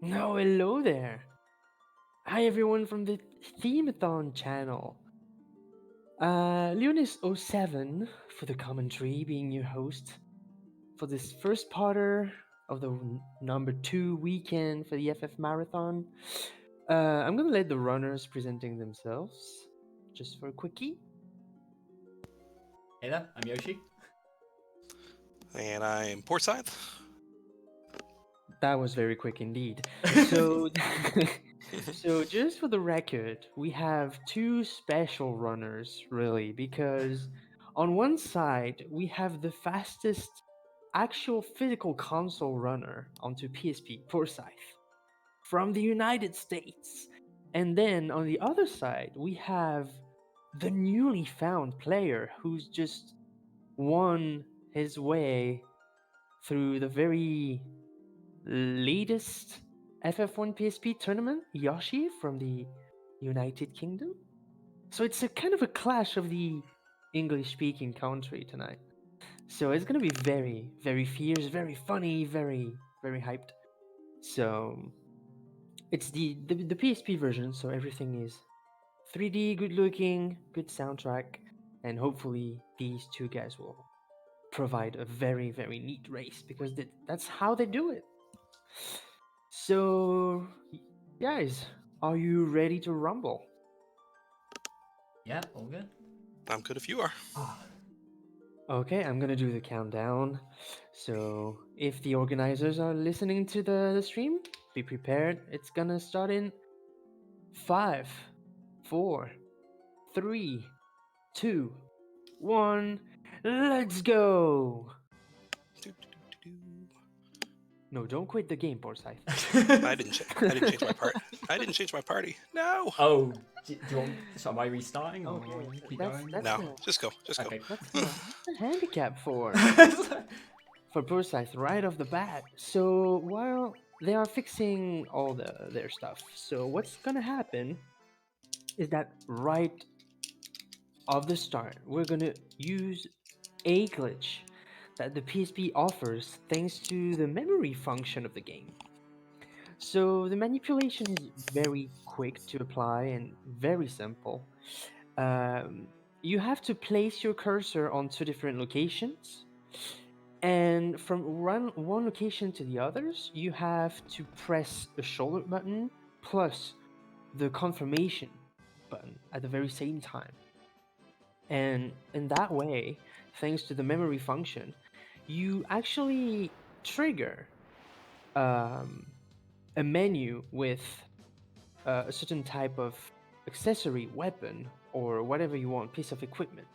No, hello there. Hi everyone from the Themeathon channel. Leonis07 for the commentary, being your host for this first parter of the number 2 weekend for the FF Marathon. I'm gonna let the runners presenting themselves just for a quickie. Hey there, I'm Yoshi. And I'm Poorscythe. That was very quick indeed. So, so just for the record, we have two special runners, really, because on one side we have the fastest actual physical console runner onto PSP, Poorscythe, from the United States, and then on the other side we have the newly found player who's just won his way through the very latest FF1 PSP tournament, Yoshi from the United Kingdom. So it's a kind of a clash of the English-speaking country tonight. So it's gonna be very, very fierce, very funny, very, very hyped. So it's the PSP version, so everything is 3D, good looking, good soundtrack, and hopefully these two guys will provide a very, very neat race because that's how they do it. So, guys, are you ready to rumble? Yeah, all good. I'm good if you are. Okay, I'm gonna do the countdown. So, if the organizers are listening to the stream, be prepared. It's gonna start in 5, 4, 3, 2, 1. Let's go! No, don't quit the game, Poorscythe. I didn't change my part. I didn't change my party. No. Oh, do you want? So am I restarting or Okay, keep that's going? No. Just go. Just Okay. What's the handicap for Poorscythe right off the bat. So while they are fixing all their stuff, so what's gonna happen is that right off the start, we're gonna use a glitch that the PSP offers thanks to the memory function of the game. So the manipulation is very quick to apply and very simple. Um, you have to place your cursor on two different locations, and from one location to the others, you have to press the shoulder button plus the confirmation button at the very same time. And in that way, thanks to the memory function, you actually trigger um, a menu with a certain type of accessory, weapon, or whatever you want, piece of equipment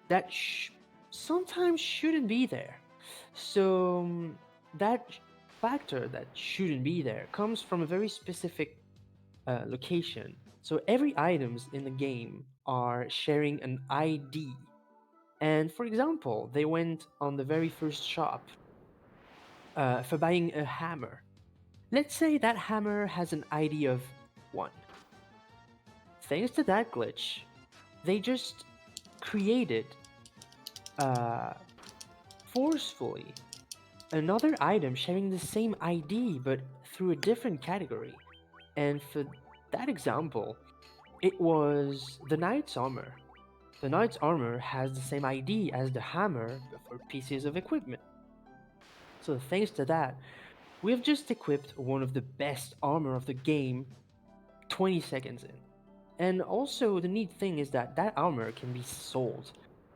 that sometimes shouldn't be there. So that factor that shouldn't be there comes from a very specific location. So every items in the game are sharing an ID. And for example, they went on the very first shop for buying a hammer. Let's say that hammer has an ID of 1. Thanks to that glitch, they just created uh, forcefully another item sharing the same ID but through a different category. And for that example, it was the knight's armor. The knight's armor has the same ID as the hammer but for pieces of equipment. So thanks to that, we've just equipped one of the best armor of the game 20 seconds in. And also the neat thing is that that armor can be sold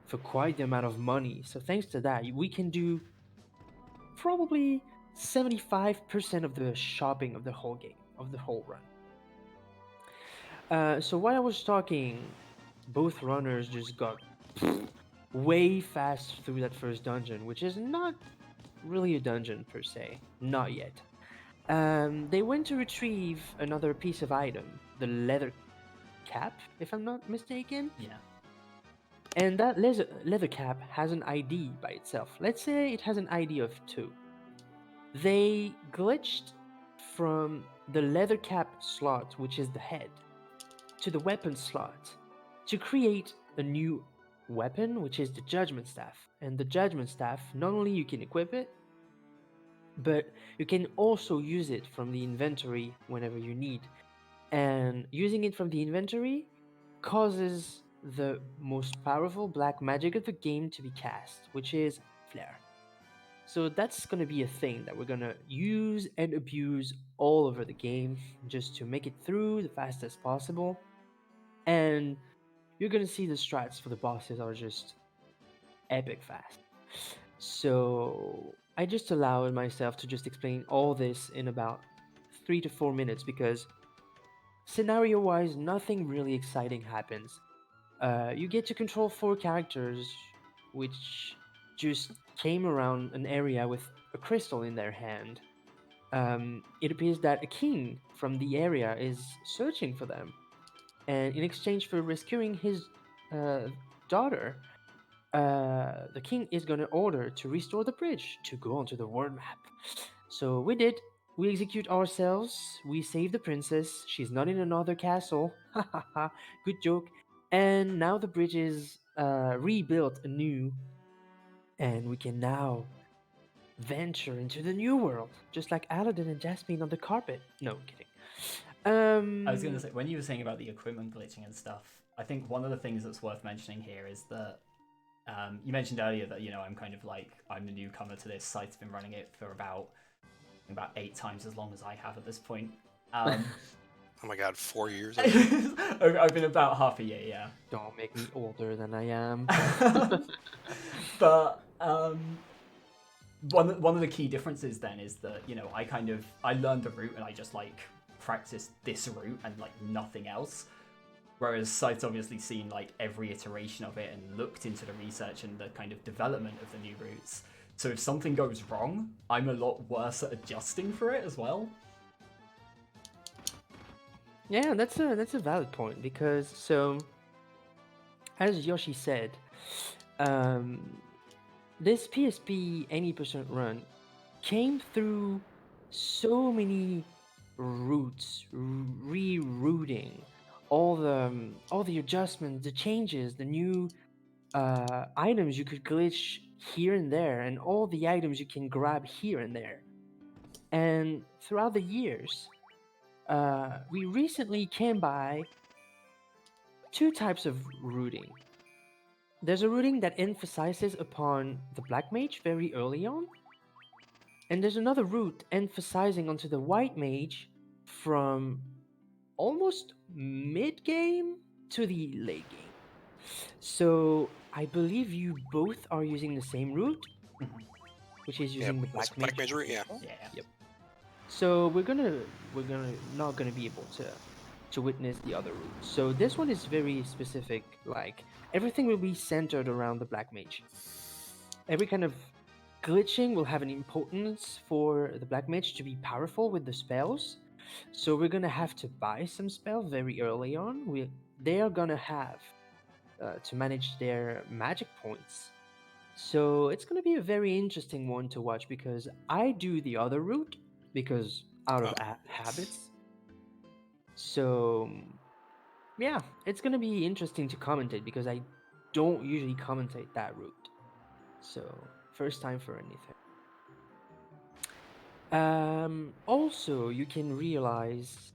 for quite the amount of money. So thanks to that, we can do probably 75% of the shopping of the whole game, of the whole run. So while I was talking, both runners just got way fast through that first dungeon, which is not really a dungeon per se, not yet. They went to retrieve another piece of item, the leather cap, if I'm not mistaken. Yeah. And that leather cap has an ID by itself. Let's say it has an ID of 2. They glitched from the leather cap slot, which is the head, to the weapon slot to create a new weapon, which is the judgment staff. And the judgment staff, not only you can equip it, but you can also use it from the inventory whenever you need. And using it from the inventory causes the most powerful black magic of the game to be cast, which is Flare. So that's going to be a thing that we're going to use and abuse all over the game just to make it through the fastest possible. And you're going to see the strats for the bosses are just epic fast. So I just allowed myself to just explain all this in about 3 to 4 minutes because scenario wise, nothing really exciting happens. You get to control 4 characters, which just came around an area with a crystal in their hand. It appears that a king from the area is searching for them, and in exchange for rescuing his uh, daughter, the king is going to order to restore the bridge to go onto the world map. So we did. We execute ourselves. We save the princess. She's not in another castle. Ha ha ha. Good joke. And now the bridge is rebuilt anew, and we can now venture into the new world, just like Aladdin and Jasmine on the carpet. No, kidding. I was going to say, when you were saying about the equipment glitching and stuff, I think one of the things that's worth mentioning here is that you mentioned earlier that, you know, I'm kind of like, I'm the newcomer to this. Site's been running it for about 8 times as long as I have at this point. Oh my god, 4 years? I've been about half a year, yeah. Don't make me older than I am. But one of the key differences then is that, you know, I learned the route and I just like practiced this route and like nothing else. Whereas Site's obviously seen like every iteration of it and looked into the research and the kind of development of the new routes. So if something goes wrong, I'm a lot worse at adjusting for it as well. Yeah, that's a valid point because so, as Yoshi said, this PSP any percent run came through so many routes, rerouting, all the adjustments, the changes, the new items you could glitch here and there, and all the items you can grab here and there. And throughout the years, we recently came by 2 types of routing. There's a routing that emphasizes upon the black mage very early on, and there's another route emphasizing onto the white mage from almost mid game to the late game. So I believe you both are using the same route, which is using the black mage. Black mage route, yeah. Yeah. Yep. So we're gonna not gonna be able to witness the other route. So this one is very specific. Like everything will be centered around the black mage. Every kind of glitching will have an importance for the black mage to be powerful with the spells. So we're gonna have to buy some spells very early on. They are gonna have to manage their magic points. So it's gonna be a very interesting one to watch because I do the other route because out of habits. So yeah, it's gonna be interesting to commentate because I don't usually commentate that route. So first time for anything. Also, you can realize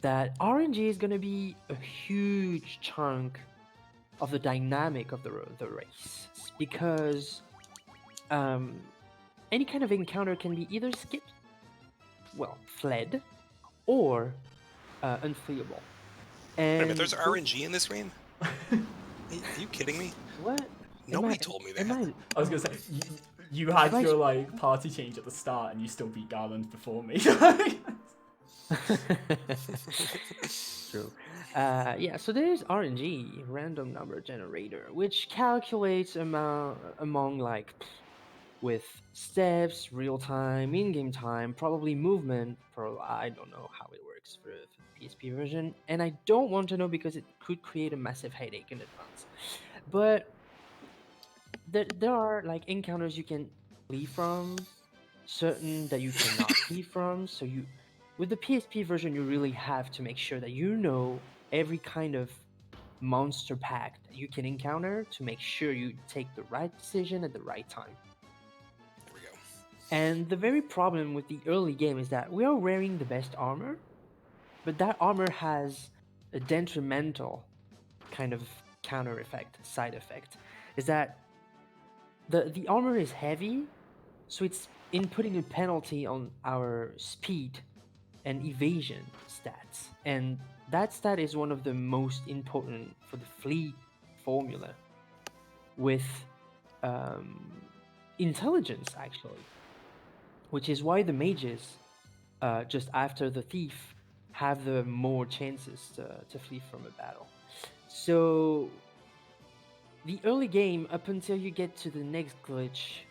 that RNG is gonna be a huge chunk of the dynamic of the race because any kind of encounter can be either skipped, well, fled, or unfleeable. And Wait a minute, there's RNG in this game? Are you kidding me? What? Nobody told me that. I was gonna say, you had your like party change at the start and you still beat Garland before me. True. Yeah, so there's RNG, random number generator, which calculates among like with steps, real time, in-game time, probably movement. I don't know how it works for the PSP version, and I don't want to know because it could create a massive headache in advance. But there are like encounters you can flee from, certain that you cannot flee from. So with the PSP version, you really have to make sure that you know every kind of monster pack that you can encounter to make sure you take the right decision at the right time. There we go. And the very problem with the early game is that we are wearing the best armor, but that armor has a detrimental kind of counter effect, side effect, is that the armor is heavy, so it's inputting a penalty on our speed and evasion stats. And that stat is one of the most important for the fleet formula with um, intelligence, actually, which is why the mages, just after the thief, have the more chances to flee from a battle. So the early game, up until you get to the next glitch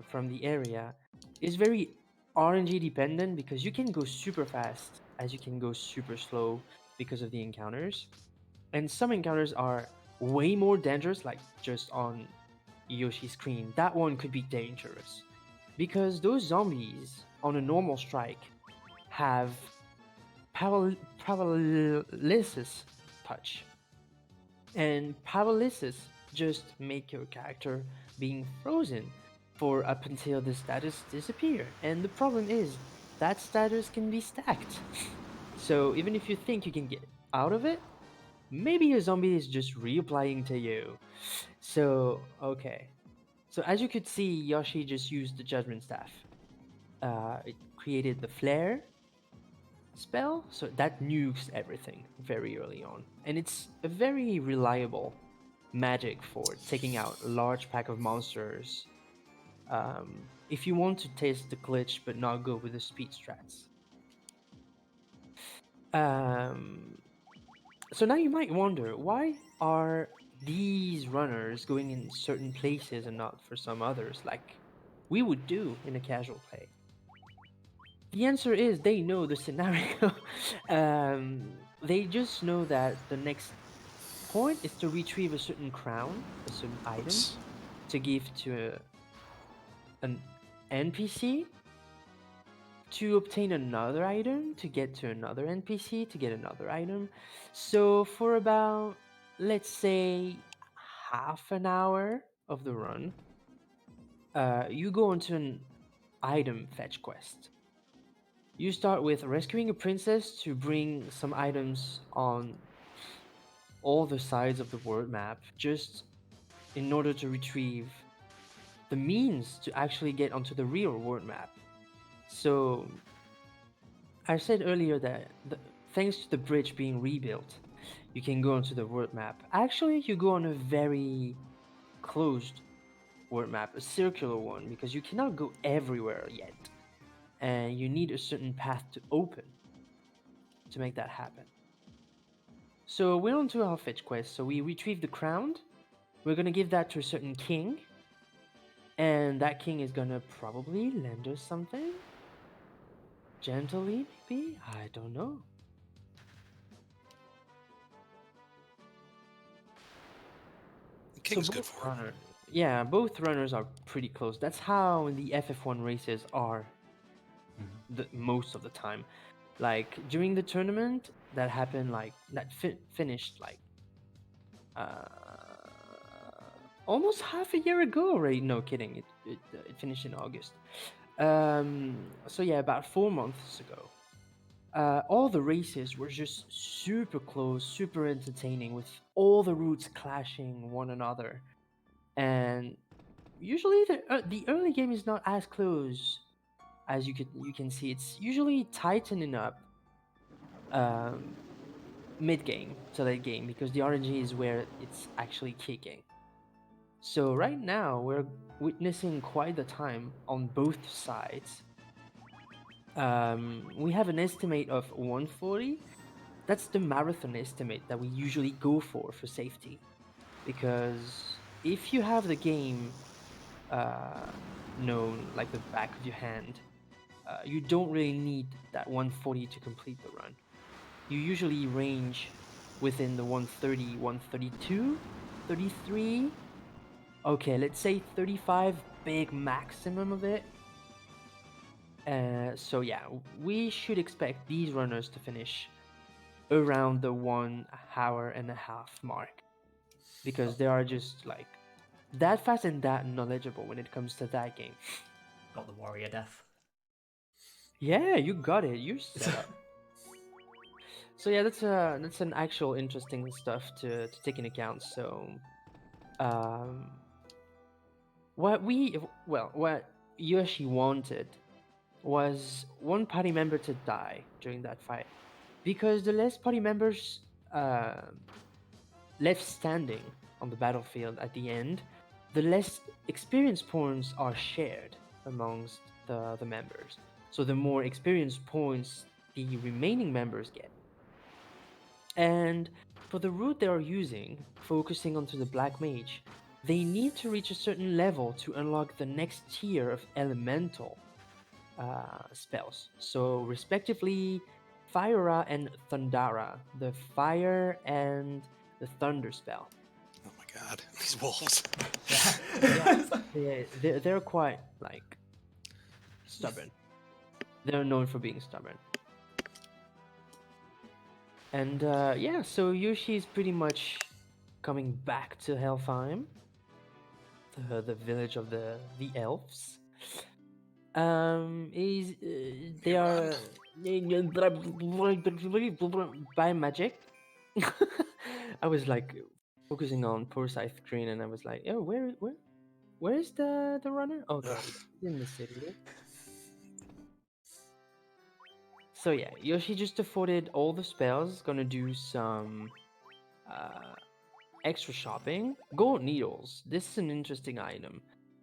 from the area, is very RNG dependent because you can go super fast as you can go super slow because of the encounters. And some encounters are way more dangerous, like just on Yoshi's screen. That one could be dangerous because those zombies on a normal strike have paralysis touch, and paralysis just make your character being frozen for up until the status disappear. And the problem is that status can be stacked. So even if you think you can get out of it, maybe a zombie is just reapplying to you. So okay. So as you could see, Yoshi just used the Judgment Staff. It created the flare spell, so that nukes everything very early on. And it's a very reliable magic for taking out a large pack of monsters. If you want to test the glitch but not go with the speed strats. So now you might wonder, why are these runners going in certain places and not for some others, like we would do in a casual play? The answer is they know the scenario. They just know that the next point is to retrieve a certain crown, a certain item, to give to an NPC, to obtain another item, to get to another NPC, to get another item. So for about, let's say, half an hour of the run, you go into an item fetch quest. You start with rescuing a princess to bring some items on all the sides of the world map, just in order to retrieve the means to actually get onto the real world map. So I said earlier that thanks to the bridge being rebuilt, you can go onto the world map. Actually, you go on a very closed world map, a circular one, because you cannot go everywhere yet. And you need a certain path to open to make that happen. So we're on to our fetch quest. So we retrieve the crown. We're gonna give that to a certain king. And that king is gonna probably lend us something. Gently, maybe? I don't know. The king's So good both for it. yeah, both runners are pretty close. That's how the FF1 races are most of the time. Like during the tournament that happened, like that finished like uh, almost half a year ago already. No kidding, it finished in August. So yeah, about 4 months ago. All the races were just super close, super entertaining, with all the routes clashing one another. And usually the early game is not as close as you can see. It's usually tightening up mid game to late game because the RNG is where it's actually kicking. So right now we're witnessing quite the time on both sides. We have an estimate of 140. That's the marathon estimate that we usually go for safety, because if you have the game known like the back of your hand, you don't really need that 140 to complete the run. You usually range within the 130, 132, 33. Okay, let's say 35, big maximum of it. So yeah, we should expect these runners to finish around the 1 hour and a half mark, because they are just like that fast and that knowledgeable when it comes to that game. Got the warrior death. Yeah, you got it. You're set up. So yeah, that's an actual interesting stuff to take into account. So, um, what Yoshi wanted was one party member to die during that fight, because the less party members uh, left standing on the battlefield at the end, the less experience points are shared amongst the members. So the more experience points the remaining members get. And for the route they are using, focusing onto the Black Mage, they need to reach a certain level to unlock the next tier of elemental spells. So, respectively, Fyra and Thundara, the fire and the thunder spell. Oh my god, these wolves. They're quite like stubborn. They're known for being stubborn. And yeah, so Yoshi is pretty much coming back to Helfheim, the village of the elves. Is they are by magic. I was like focusing on Poorscythe screen, and I was like, oh, where is the runner? Oh, there he is. He's in the city. So yeah, Yoshi just afforded all the spells. Gonna do some extra shopping. Gold needles. This is an interesting item.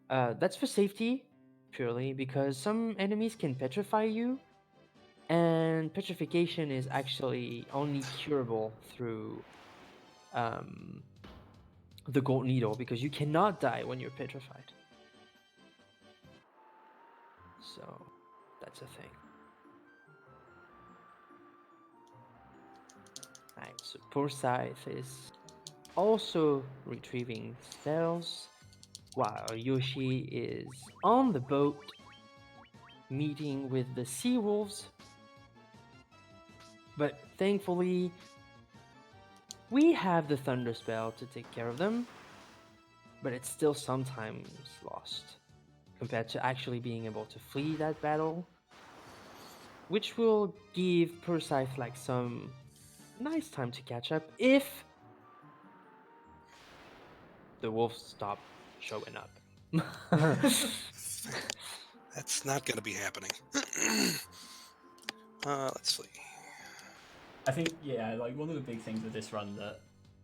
That's for safety, purely because some enemies can petrify you, and petrification is actually only curable through the gold needle, because you cannot die when you're petrified. So that's a thing. Right, so Poorscythe is also retrieving spells, while Yoshi is on the boat meeting with the sea wolves. But thankfully, we have the thunder spell to take care of them, but it's still sometimes lost compared to actually being able to flee that battle, which will give Poorscythe like some nice time to catch up if the wolves stop showing up. That's not going to be happening. Let's see. I think, yeah, like one of the big things with this run that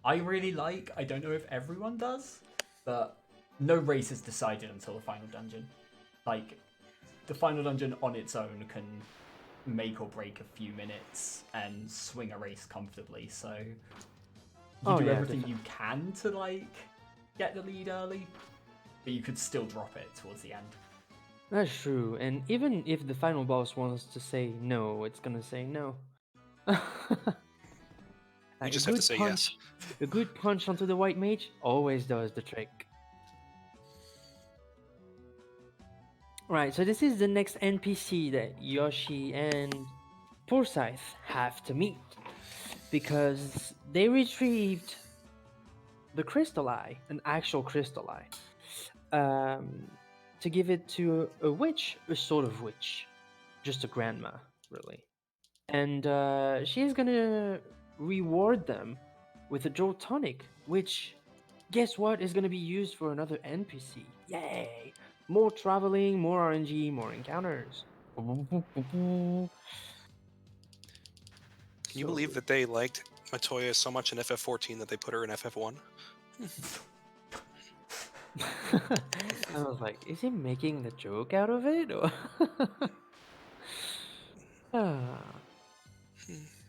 I really like, I don't know if everyone does, but no race is decided until the final dungeon. Like, the final dungeon on its own can make or break a few minutes and swing a race comfortably, so you do everything definitely. you can to, like, get the lead early, but you could still drop it towards the end. That's true, and even if the final boss wants to say no, it's gonna say no. You Like, just have to say yes. A good punch onto the white mage always does the trick. Right, so this is the next NPC that Yoshi and Poorscythe have to meet, because they retrieved the crystal eye, an actual crystal eye, to give it to a witch, a sort of witch, just a grandma, really. And she's gonna reward them with a Jolt tonic, which, guess what, is gonna be used for another NPC. Yay! More traveling, more RNG, more encounters. Can you believe that they liked Matoya so much in FF14 that they put her in FF1? I was like, is he making the joke out of it? Or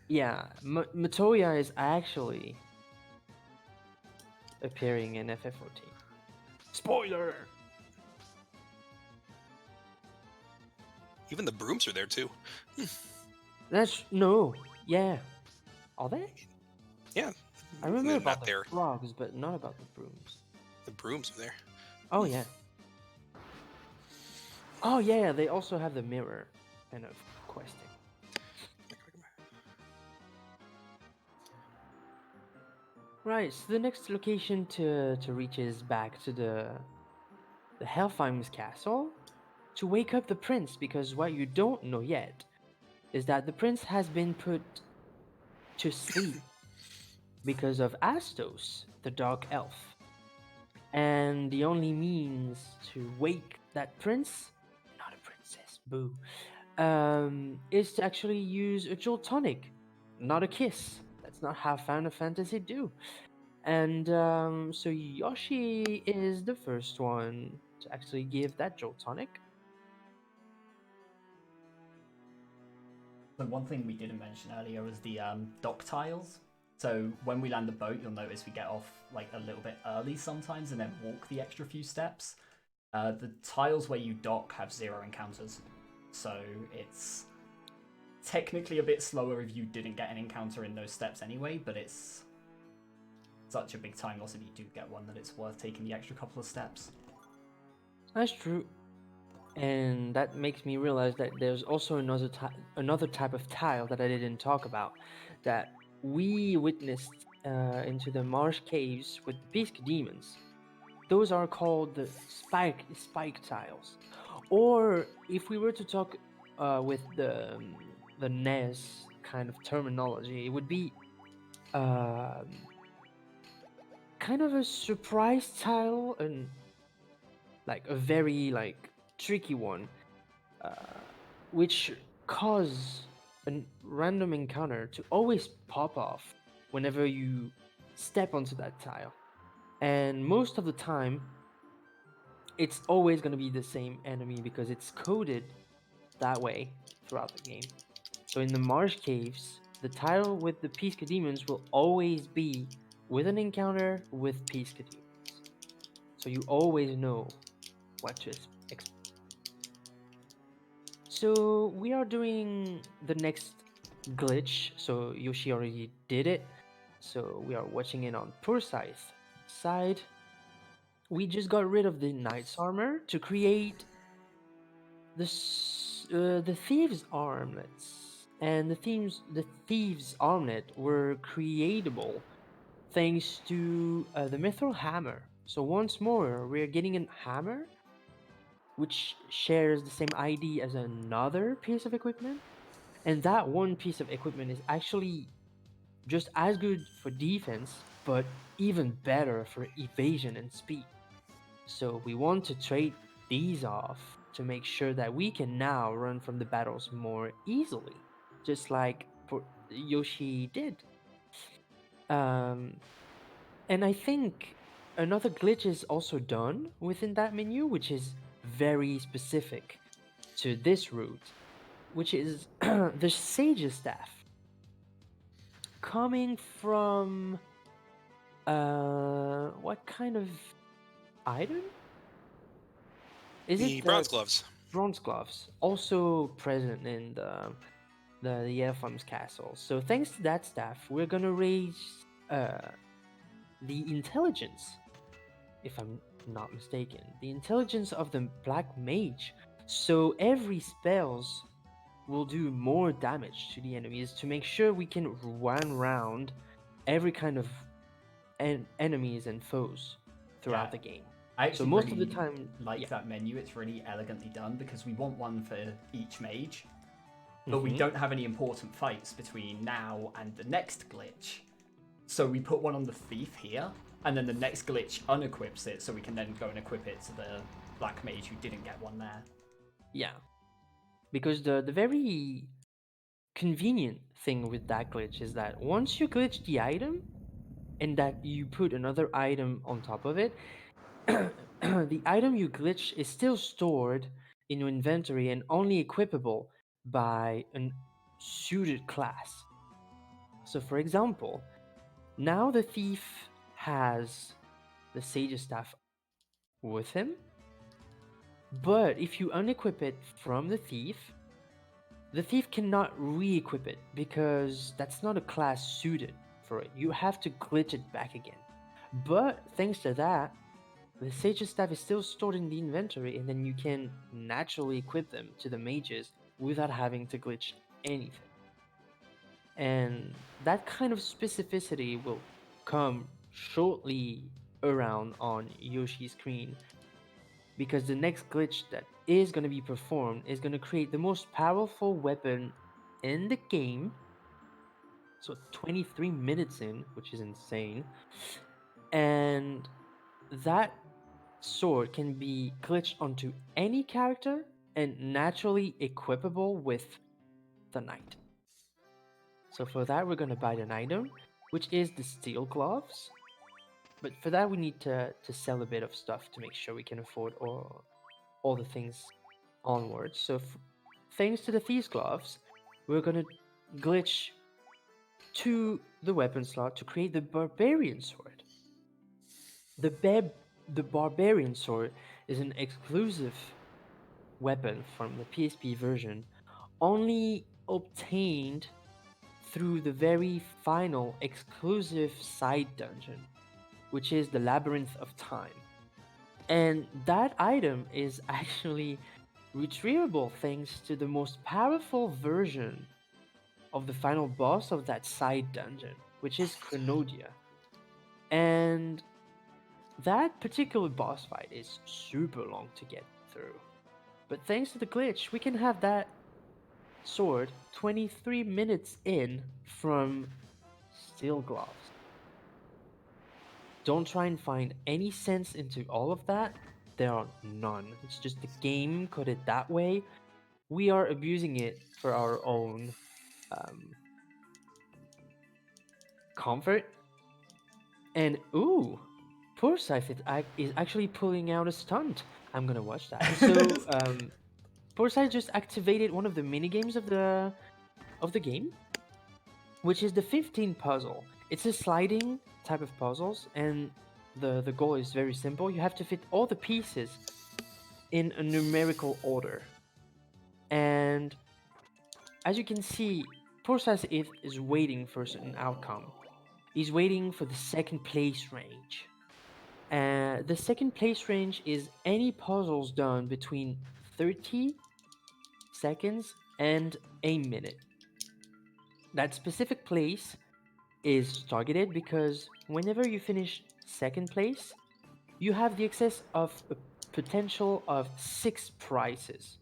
yeah, Matoya is actually appearing in FF14. Spoiler! Even the brooms are there too. Yeah. Are they? Yeah. I remember They're about not the there. frogs, but not about the brooms. The brooms are there. Oh yeah. Oh yeah, they also have the mirror kind of questing. Right, so the next location to reach is back to the Helfheim's castle. to wake up the prince, because what you don't know yet is that the prince has been put to sleep because of Astos, the dark elf. And the only means to wake that prince, not a princess, boo, is to actually use a Jolt tonic, not a kiss. That's not how Final Fantasy do. And so Yoshi is the first one to actually give that Jolt tonic. The one thing we didn't mention earlier was the dock tiles. So when we land the boat, you'll notice we get off like a little bit early sometimes and then walk the extra few steps. The tiles where you dock have 0 encounters, so it's technically a bit slower if you didn't get an encounter in those steps anyway, but it's such a big time loss if you do get one that it's worth taking the extra couple of steps. That's true. And that makes me realize that there's also another type of tile that I didn't talk about, that we witnessed into the marsh caves with the Pisc demons. Those are called the spike tiles, or if we were to talk with the NES kind of terminology, it would be um kind of a surprise tile, and like a very like tricky one, which cause a random encounter to always pop off whenever you step onto that tile. And most of the time, it's always going to be the same enemy because it's coded that way throughout the game. So in the marsh caves, the tile with the Pisca demons will always be with an encounter with Pisca demons. So you always know what to expect. So we are doing the next glitch. So Yoshi already did it. So we are watching it on Poorscythe side. We just got rid of the knight's armor to create the thieves armlets, and the thieves armlet were creatable thanks to the mithril hammer. So once more, we're getting a hammer which shares the same ID as another piece of equipment, and that one piece of equipment is actually just as good for defense, but even better for evasion and speed. So we want to trade these off to make sure that we can now run from the battles more easily, just like Yoshi did. Um, and I think another glitch is also done within that menu, which is very specific to this route, which is the Sage's Staff. Coming from what kind of item? Is The it bronze gloves. bronze gloves, also present in the Elfham's castle? So thanks to that staff, we're gonna raise the intelligence, if I'm not mistaken, the intelligence of the black mage. So every spells will do more damage to the enemies to make sure we can run round every kind of enemies and foes throughout the game. I actually So most really of the time, like that menu. It's really elegantly done because we want one for each mage, but we don't have any important fights between now and the next glitch. So we put one on the thief here, and then the next glitch unequips it, so we can then go and equip it to the black mage who didn't get one there. Yeah, because the very convenient thing with that glitch is that once you glitch the item and that you put another item on top of it, the item you glitch is still stored in your inventory and only equipable by a suited class. So for example, now the thief has the Sage's Staff with him, but if you unequip it from the thief cannot re-equip it because that's not a class suited for it. You have to glitch it back again. But thanks to that, the Sage's Staff is still stored in the inventory, and then you can naturally equip them to the mages without having to glitch anything. And that kind of specificity will come shortly around on Yoshi's screen because the next glitch that is going to be performed is going to create the most powerful weapon in the game. So 23 minutes in, which is insane. And that sword can be glitched onto any character and naturally equipable with the knight. So for that, we're going to buy an item, which is the steel gloves. But for that, we need to sell a bit of stuff to make sure we can afford all the things onwards. So thanks to the thieves gloves, we're going to glitch to the weapon slot to create the barbarian sword. The barbarian sword is an exclusive weapon from the PSP version, only obtained through the very final exclusive side dungeon, which is the Labyrinth of Time. And that item is actually retrievable thanks to the most powerful version of the final boss of that side dungeon, which is Chronodia. And that particular boss fight is super long to get through. But thanks to the glitch, we can have that sword 23 minutes in from steel gloves. Don't try and find any sense into all of that. There are none. It's just the game coded that way. We are abusing it for our own comfort. And ooh, Poorscythe is actually pulling out a stunt. I'm gonna watch that. So Poorscythe just activated one of the mini games of the game, which is the 15 puzzle. It's a sliding type of puzzles, and the goal is very simple. You have to fit all the pieces in a numerical order. And as you can see, Poorscythe is waiting for a certain outcome. He's waiting for the second place range. The second place range is any puzzles done between 30 seconds and a minute. That specific place is targeted because whenever you finish second place, you have the access of a potential of 6 prizes.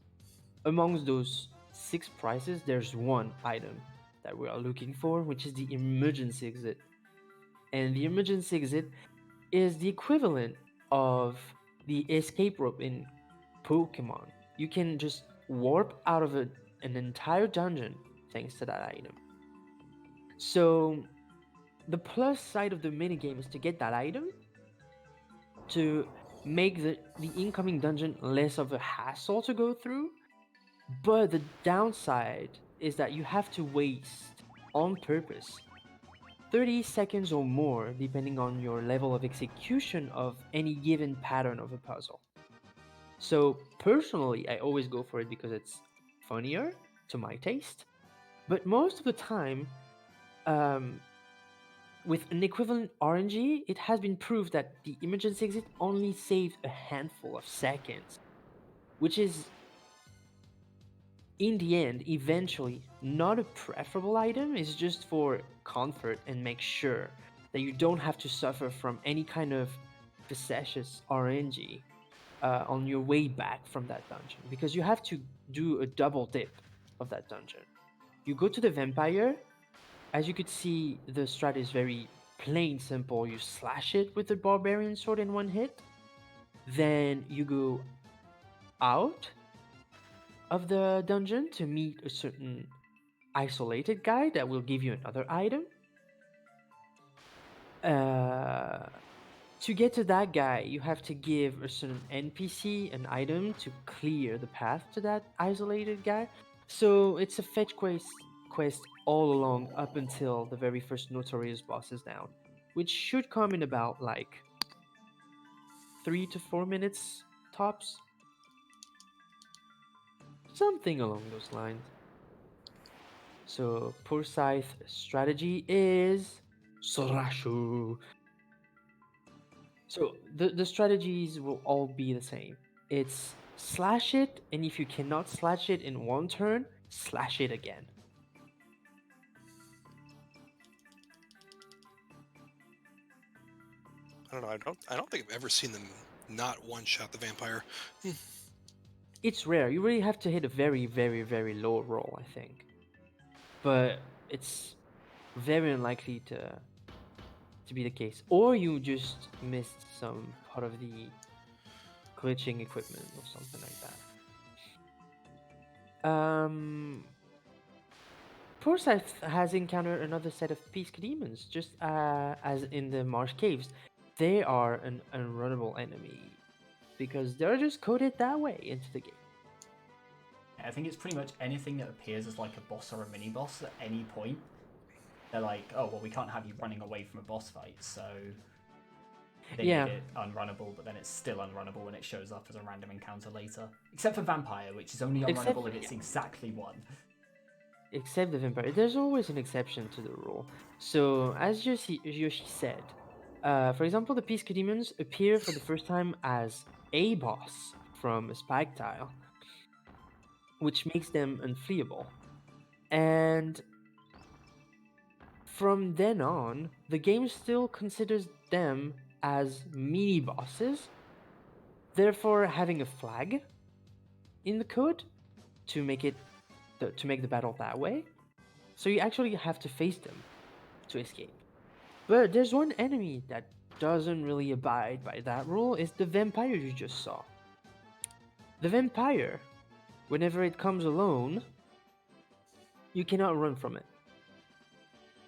Amongst those 6 prizes, there's one item that we are looking for, which is the emergency exit. And the emergency exit is the equivalent of the escape rope in Pokemon. You can just warp out of an entire dungeon thanks to that item. So the plus side of the minigame is to get that item to make the incoming dungeon less of a hassle to go through. But the downside is that you have to waste on purpose 30 seconds or more depending on your level of execution of any given pattern of a puzzle. So personally, I always go for it because it's funnier to my taste. But most of the time, with an equivalent RNG, it has been proved that the emergency exit only saves a handful of seconds, which is, in the end, eventually not a preferable item. It's just for comfort and make sure that you don't have to suffer from any kind of facetious RNG on your way back from that dungeon, because you have to do a double dip of that dungeon. You go to the vampire. As you could see, the strat is very plain simple. You slash it with the barbarian sword in one hit, then you go out of the dungeon to meet a certain isolated guy that will give you another item. To get to that guy, you have to give a certain NPC an item to clear the path to that isolated guy. So it's a fetch quest all along up until the very first notorious boss is down, which should come in about like 3 to 4 minutes tops. Something along those lines. So Poorscythe strategy is Sorashu. So the strategies will all be the same. It's slash it, and if you cannot slash it in one turn, slash it again. I don't know. I don't think I've ever seen them not one-shot the vampire. It's rare. You really have to hit a very, very, very low roll, I think. But it's very unlikely to be the case. Or you just missed some part of the glitching equipment or something like that. Poorscythe has encountered another set of Peace demons, just as in the Marsh Caves. They are an unrunnable enemy because they're just coded that way into the game. I think it's pretty much anything that appears as like a boss or a mini boss at any point. They're like, oh well, we can't have you running away from a boss fight, so they Yeah. made it unrunnable, but then it's still unrunnable when it shows up as a random encounter later. Except for Vampire, which is only unrunnable if it's exactly one. Except the vampire. There's always an exception to the rule. So, as Yoshi said, for example, the Peace demons appear for the first time as a boss from a spike tile, which makes them unfleeable. And from then on, the game still considers them as mini bosses, therefore having a flag in the code to make the battle that way. So you actually have to face them to escape. But there's one enemy that doesn't really abide by that rule, is the vampire you just saw. The vampire, whenever it comes alone, you cannot run from it.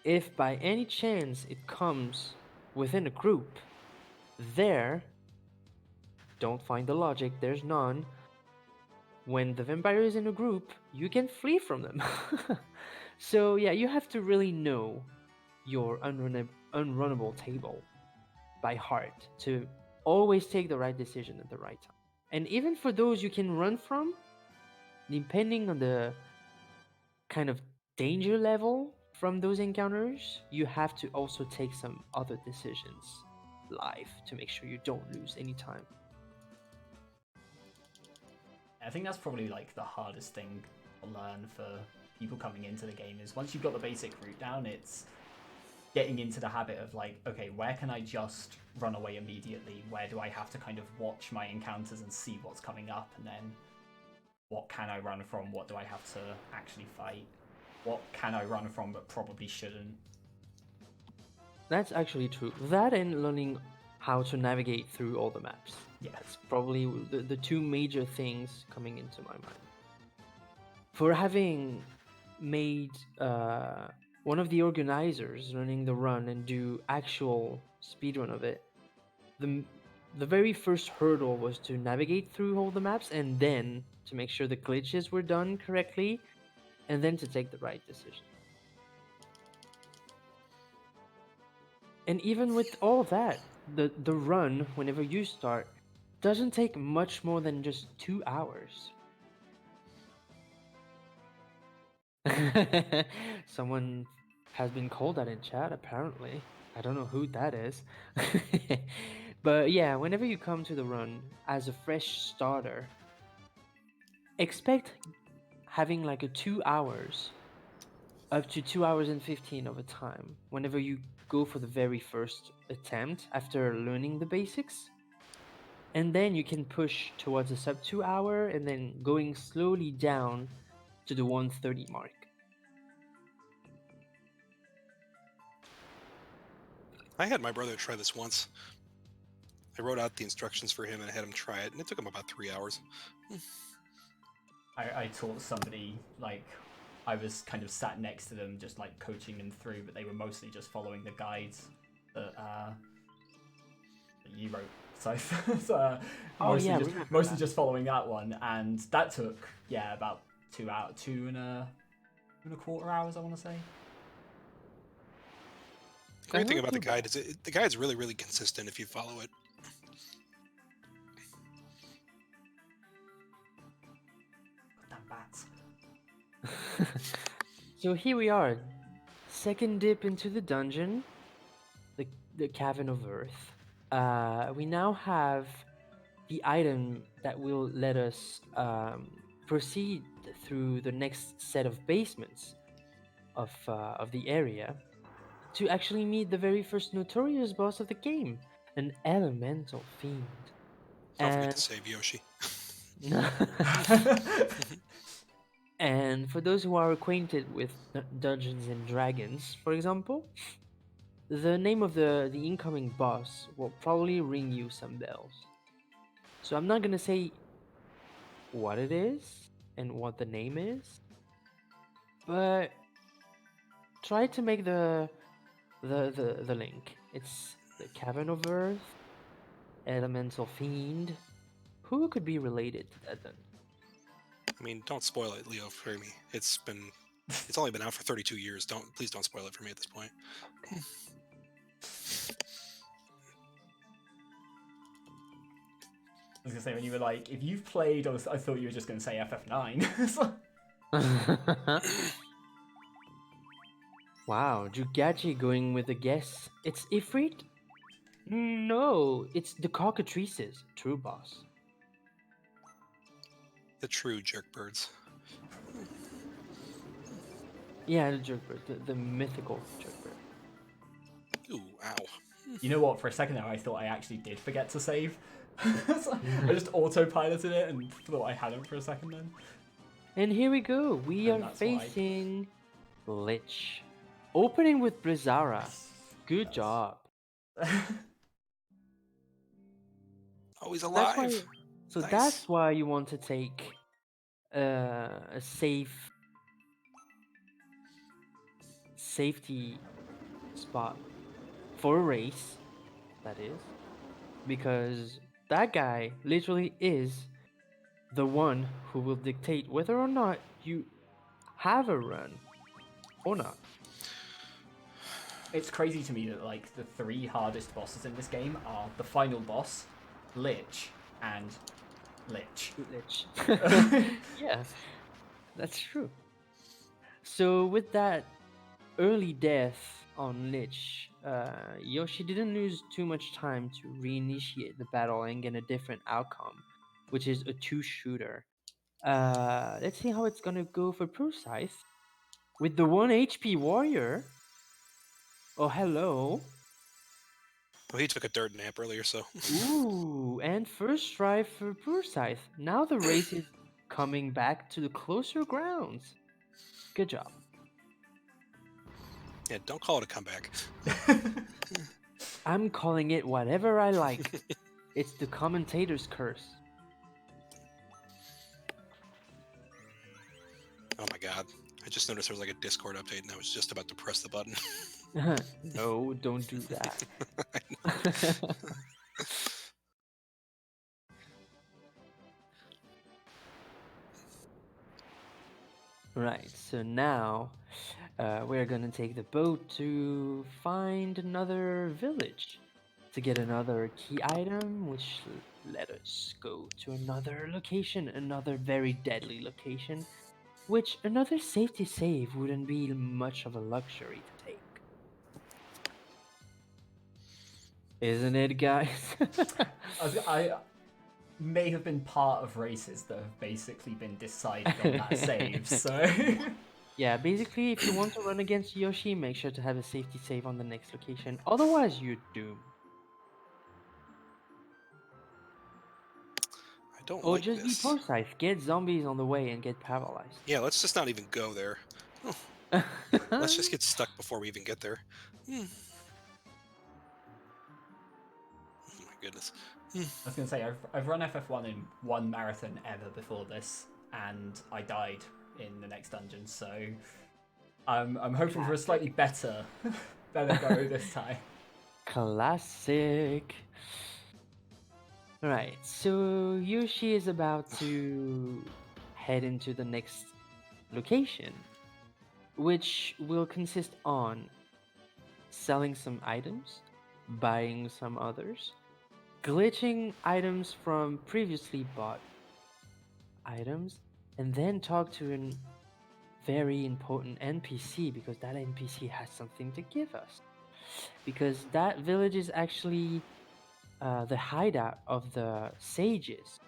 If by any chance it comes within a group, don't find the logic, there's none. When the vampire is in a group, you can flee from them. So yeah, you have to really know your unrunnable table by heart to always take the right decision at the right time. And even for those you can run from, depending on the kind of danger level from those encounters, you have to also take some other decisions live to make sure you don't lose any time. I think that's probably like the hardest thing to learn for people coming into the game is once you've got the basic route down, it's getting into the habit of like, okay, where can I just run away immediately? Where do I have to kind of watch my encounters and see what's coming up? And then what can I run from? What do I have to actually fight? What can I run from but probably shouldn't? That's actually true. That and learning how to navigate through all the maps. Yeah. That's probably the two major things coming into my mind. For having made one of the organizers running the run and do actual speedrun of it, the very first hurdle was to navigate through all the maps and then to make sure the glitches were done correctly and then to take the right decision. And even with all that, the run, whenever you start, doesn't take much more than just 2 hours. Someone has been called that in chat, apparently. I don't know who that is. But yeah, whenever you come to the run as a fresh starter, expect having like a 2 hours, up to 2 hours and 15 of a time, whenever you go for the very first attempt after learning the basics. And then you can push towards a sub 2 hour and then going slowly down to the 130 mark. I had my brother try this once. I wrote out the instructions for him and I had him try it, and it took him about 3 hours. I taught somebody, like, I was kind of sat next to them, just like coaching them through, but they were mostly just following the guides that you wrote. So, mostly just following that one, and that took about 2 hours, 2.25 hours, I want to say. The great thing about the guide is the guide's really, really consistent if you follow it. Damn bats. So here we are, second dip into the dungeon, the Cavern of Earth. We now have the item that will let us proceed through the next set of basements of the area to actually meet the very first notorious boss of the game, an elemental fiend. Don't forget And to save Yoshi. and for those who are acquainted with Dungeons and Dragons, for example, the name of the incoming boss will probably ring you some bells. So I'm not gonna say what it is and what the name is, but try to make the link. It's the Cavern of Earth, Elemental Fiend. Who could be related to that then? I mean, don't spoil it, Leo, for me. It's only been out for 32 years. Please don't spoil it for me at this point. I was gonna say when you were like, if you've played, I thought you were just gonna say FF9. Wow, Jugachi going with a guess. It's Ifrit? No, it's the cockatrices, true boss. The true jerkbirds. Yeah, the jerkbird, the mythical jerkbird. Ooh, ow. You know what? For a second there, I thought I actually did forget to save. I just autopiloted it and thought I hadn't for a second then. And here we go. We And are that's why. facing Lich. Opening with Blizzara. Good Yes. job. Oh, he's That's alive. why, so Nice. that's why you want to take a safety spot for a race, that is, because that guy literally is the one who will dictate whether or not you have a run or not. It's crazy to me that like the three hardest bosses in this game are the final boss, Lich, and Lich. Lich. Yeah, that's true. So with that early death on Lich, Yoshi didn't lose too much time to reinitiate the battle and get a different outcome, which is a 2-shooter. Let's see how it's gonna go for Poorscythe. With the 1 HP warrior. Oh, hello. Well, he took a dirt nap earlier, so. Ooh, and first try for Poorscythe. Now the race is coming back to the closer grounds. Good job. Yeah, don't call it a comeback. I'm calling it whatever I like. It's the commentator's curse. Oh my god. I just noticed there was like a Discord update and I was just about to press the button. No, don't do that. Right, so now we're gonna take the boat to find another village to get another key item, which let us go to another location, another very deadly location, which another safety save wouldn't be much of a luxury to take. Isn't it, guys? I may have been part of races that have basically been decided on that save, so... Yeah, basically, if you want to run against Yoshi, make sure to have a safety save on the next location. Otherwise, you're doomed. I don't Or like just this. be Poorscythe, get zombies on the way and get paralyzed. Yeah, let's just not even go there. Let's just get stuck before we even get there. Oh my goodness. I was going to say, I've run FF1 in one marathon ever before this, and I died in the next dungeon, so I'm hoping for a slightly better go this time. Classic. Right, so Yoshi is about to head into the next location, which will consist on selling some items, buying some others, glitching items from previously bought items, and then talk to a very important NPC, because that NPC has something to give us. Because that village is actually the hideout of the sages.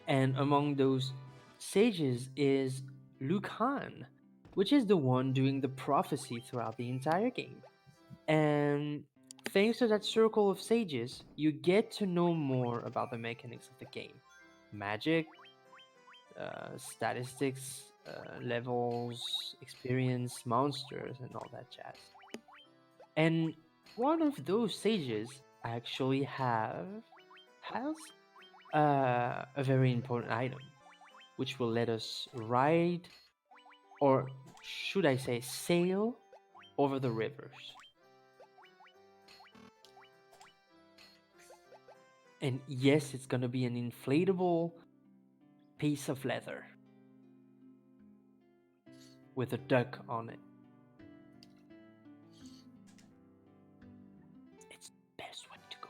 And among those sages is Lucan, which is the one doing the prophecy throughout the entire game. And Thanks to that circle of sages, you get to know more about the mechanics of the game. Magic, statistics, levels, experience, monsters, and all that jazz. And one of those sages actually has a very important item, which will let us ride, or should I say, sail over the rivers. And yes, it's gonna be an inflatable piece of leather with a duck on it. It's the best way to go.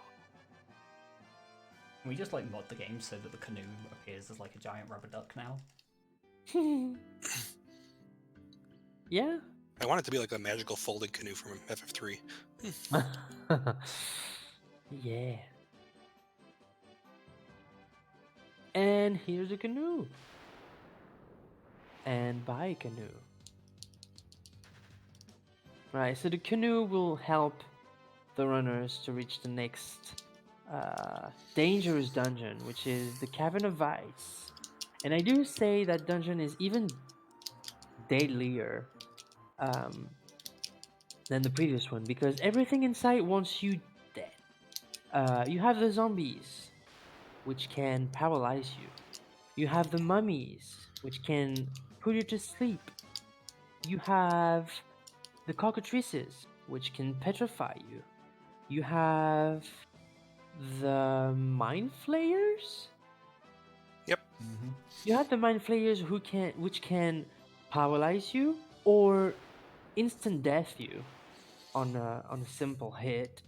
Can we just like mod the game so that the canoe appears as like a giant rubber duck now? Yeah. I want it to be like a magical folding canoe from FF3. Yeah. And here's a canoe. And buy a canoe. Right, so the canoe will help the runners to reach the next dangerous dungeon, which is the Cavern of Ice. And I do say that dungeon is even deadlier than the previous one because everything inside wants you dead. You have the zombies, which can paralyze you. You have the mummies, which can put you to sleep. You have the cockatrices, which can petrify you. You have the mind flayers. Yep. You have the mind flayers which can paralyze you or instant death you on a simple hit.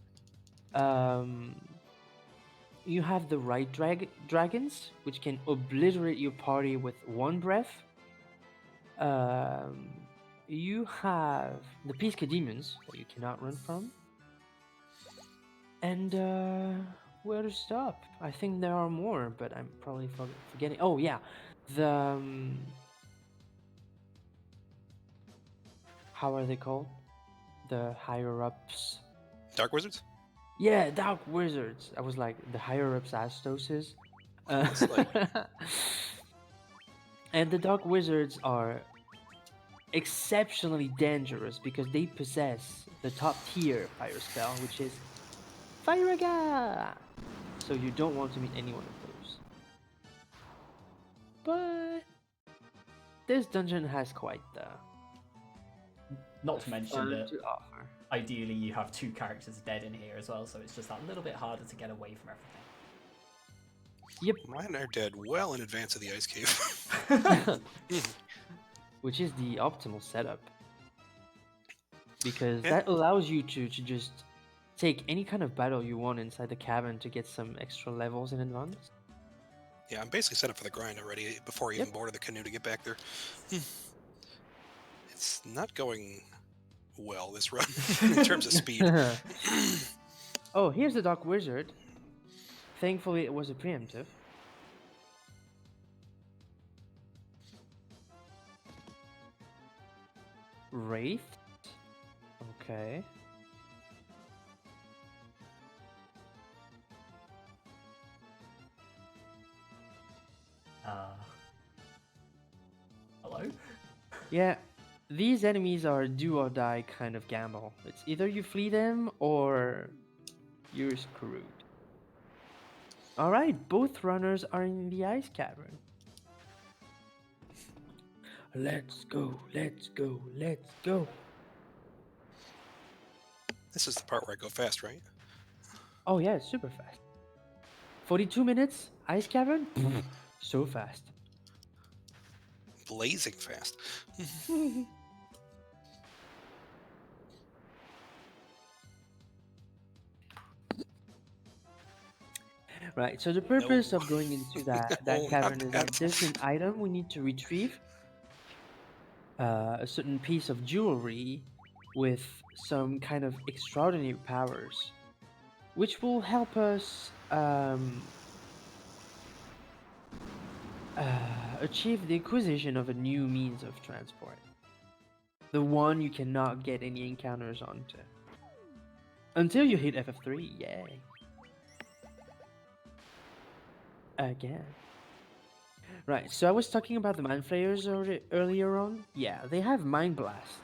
You have the right dragons, which can obliterate your party with one breath. You have the Pisca demons that you cannot run from. And where to stop? I think there are more, but I'm probably forgetting. Oh yeah, the how are they called? The higher ups. Dark Wizards? Yeah, Dark Wizards. I was like the higher ups Astoses. It's like- And the Dark Wizards are exceptionally dangerous because they possess the top tier fire spell, which is Firaga! So you don't want to meet any one of those. But this dungeon has quite the Not to mention fun that to offer. ideally you have two characters dead in here as well, so it's just that little bit harder to get away from everything. Yep. Mine are dead well in advance of the ice cave. Which is the optimal setup. Because Yeah. that allows you to just take any kind of battle you want inside the cavern to get some extra levels in advance. Yeah, I'm basically set up for the grind already before I even boarded the canoe to get back there. It's not going well, this run, in terms of speed. Oh, here's the Dark Wizard. Thankfully, it was a preemptive. Wraith. Okay. Hello? Yeah, these enemies are do or die kind of gamble. It's either you flee them or you're screwed. Alright, both runners are in the ice cavern. Let's go, let's go, let's go. This is the part where I go fast, right? Oh yeah, it's super fast. 42 minutes, ice cavern? So fast. Blazing fast. Right, so the purpose of going into that No, cavern not is that. that there's an item we need to retrieve. A certain piece of jewelry with some kind of extraordinary powers, which will help us achieve the acquisition of a new means of transport. The one you cannot get any encounters onto. Until you hit FF3, yay. Again. Right, so I was talking about the Mind Flayers earlier on. Yeah, they have Mind Blast.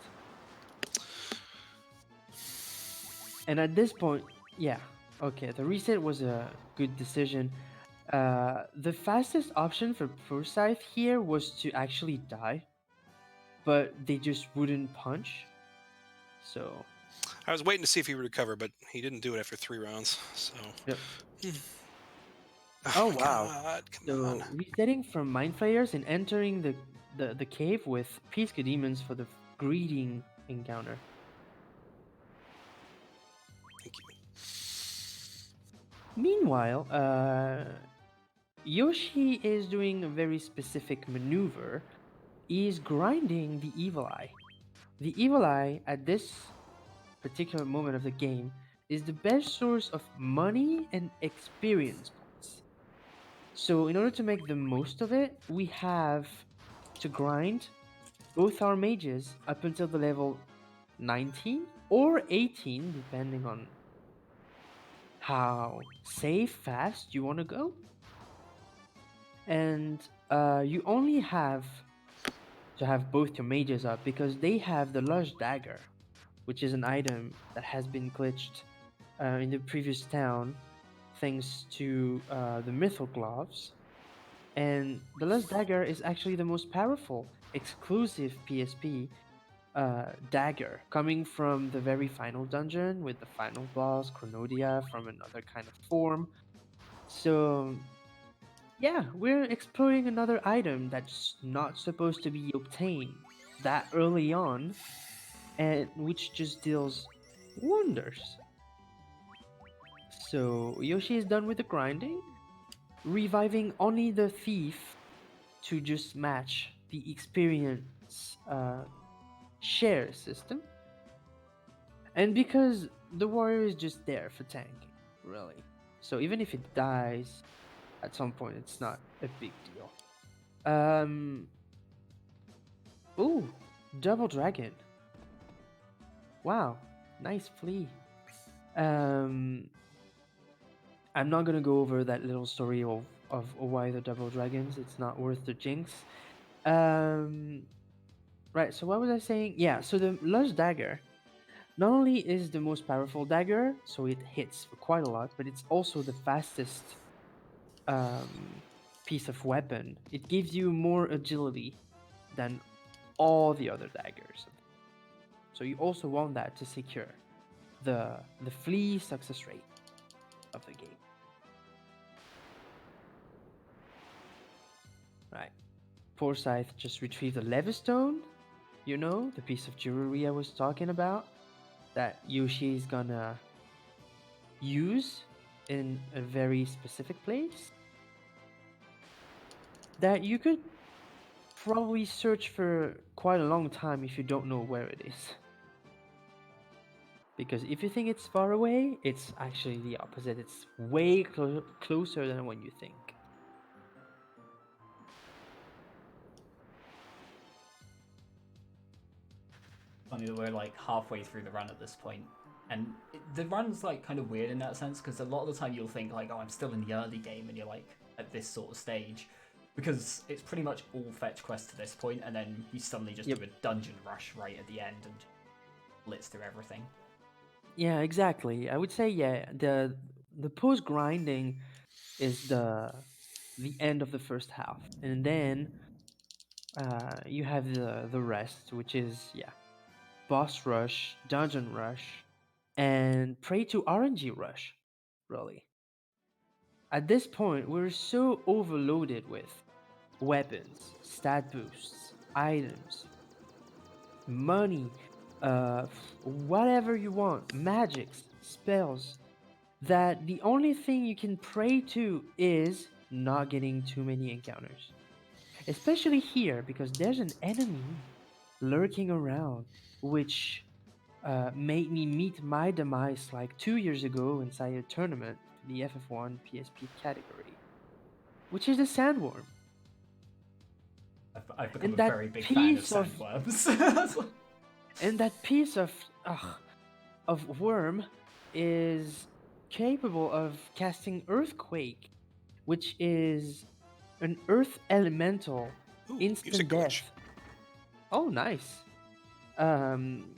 And at this point, yeah, okay, the reset was a good decision. The fastest option for Poorscythe here was to actually die, but they just wouldn't punch. So, I was waiting to see if he would recover, but he didn't do it after 3 rounds. So, yep. oh Oh my wow. god, come So on. resetting from Mind Flayers and entering the cave with Pisca Demons for the greeting encounter. Thank you. Meanwhile, Yoshi is doing a very specific maneuver. He's grinding the Evil Eye. The Evil Eye, at this particular moment of the game, is the best source of money and experience points. So, in order to make the most of it, we have to grind both our mages up until the level 19 or 18, depending on how safe, fast you want to go. And you only have to have both your mages up because they have the Lush Dagger, which is an item that has been glitched in the previous town thanks to the Mythal Gloves. And the Lush Dagger is actually the most powerful exclusive PSP dagger coming from the very final dungeon with the final boss, Chronodia, from another kind of form. So, yeah, we're exploring another item that's not supposed to be obtained that early on, and which just deals wonders. So, Yoshi is done with the grinding, reviving only the thief to just match the experience share system. And because the warrior is just there for tanking, really. So even if it dies at some point, it's not a big deal. Ooh, double dragon. Wow, nice flea. I'm not gonna go over that little story of why the double dragons. It's not worth the jinx. Right. So what was I saying? Yeah. So the Lush Dagger not only is the most powerful dagger, so it hits for quite a lot, but it's also the fastest piece of weapon. It gives you more agility than all the other daggers. So you also want that to secure the flea success rate of the game. Right. Poorscythe just retrieved the Levistone, you know, the piece of jewelry I was talking about that Yoshi is gonna use in a very specific place that you could probably search for quite a long time if you don't know where it is. Because if you think it's far away, it's actually the opposite. It's way closer than when you think. Funny that we're like halfway through the run at this point, and the run's like kind of weird in that sense because a lot of the time you'll think like, oh, I'm still in the early game, and you're like at this sort of stage, because it's pretty much all fetch quests to this point, and then you suddenly just do a dungeon rush right at the end and blitz through everything. Yeah, exactly. I would say the post grinding is the end of the first half, and then you have the rest, which is boss rush, dungeon rush, and pray to RNG rush. Really, at this point, we're so overloaded with weapons, stat boosts, items, money, whatever you want, magics, spells, that the only thing you can pray to is not getting too many encounters. Especially here, because there's an enemy lurking around, which made me meet my demise like 2 years ago inside a tournament, the FF1 PSP category, which is a sandworm. I've become And a that very big fan of piece of sandworms. and that piece of worm is capable of casting Earthquake, which is an Earth Elemental, Ooh, instant music glitch. death. Oh, nice. Um,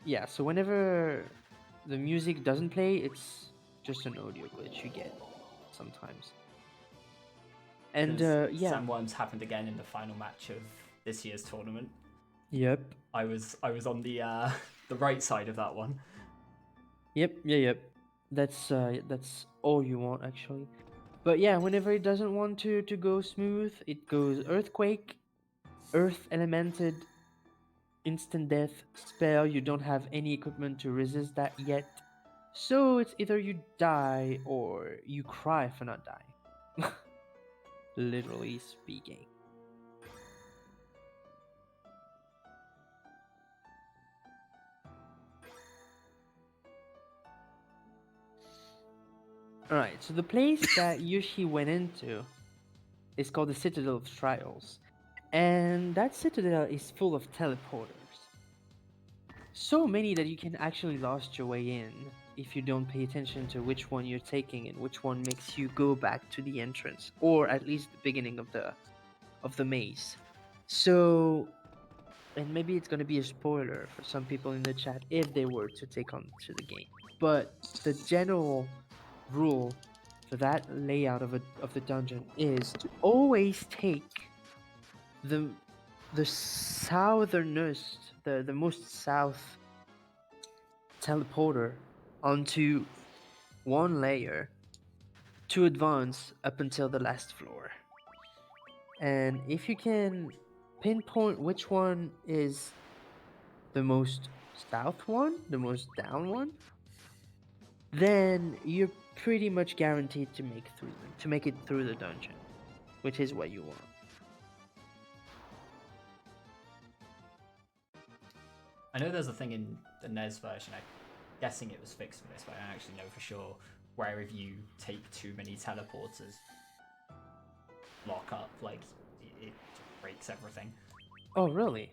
yeah. So whenever the music doesn't play, it's just an audio glitch you get sometimes. And Because yeah, Sandworms happened again in the final match of this year's tournament. yep, I was on the the right side of that one. yep. That's all you want actually. But yeah, whenever it doesn't want to go smooth, it goes Earthquake, Earth Elemented, instant death spell. You don't have any equipment to resist that yet. So it's either you die or you cry for not dying. Literally speaking. Alright, so the place that Yoshi went into is called the Citadel of Trials. And that citadel is full of teleporters. So many that you can actually lost your way in if you don't pay attention to which one you're taking and which one makes you go back to the entrance, or at least the beginning of the maze. So, and maybe it's gonna be a spoiler for some people in the chat if they were to take on to the game. But the general rule for that layout of the dungeon is to always take the the southernest, the most south teleporter onto one layer to advance up until the last floor. And if you can pinpoint which one is the most south one, the most down one, then you're pretty much guaranteed to make it through the dungeon, which is what you want. I know there's a thing in the NES version. I'm guessing it was fixed for this, but I don't actually know for sure. Where if you take too many teleporters, lock up, like it just breaks everything. Oh, really?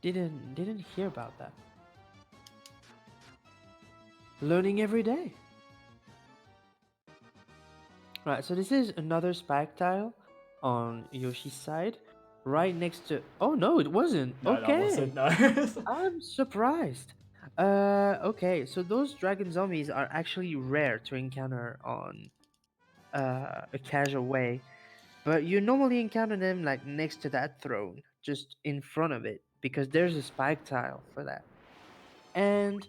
Didn't hear about that. Learning every day. Right, so this is another spike tile on Yoshi's side, right next to. Oh no, it wasn't. No, that Okay, wasn't. No. I'm surprised. Okay, so those dragon zombies are actually rare to encounter on a casual way, but you normally encounter them like next to that throne, just in front of it, because there's a spike tile for that. And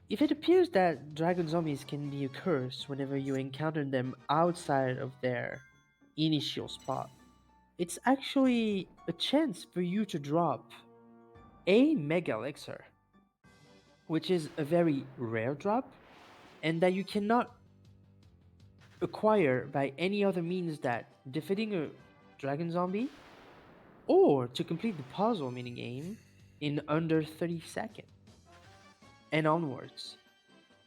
if it appears that dragon zombies can be a curse whenever you encounter them outside of their initial spot, it's actually a chance for you to drop a Mega Elixir, which is a very rare drop, and that you cannot acquire by any other means that defeating a dragon zombie or to complete the puzzle minigame in under 30 seconds and onwards.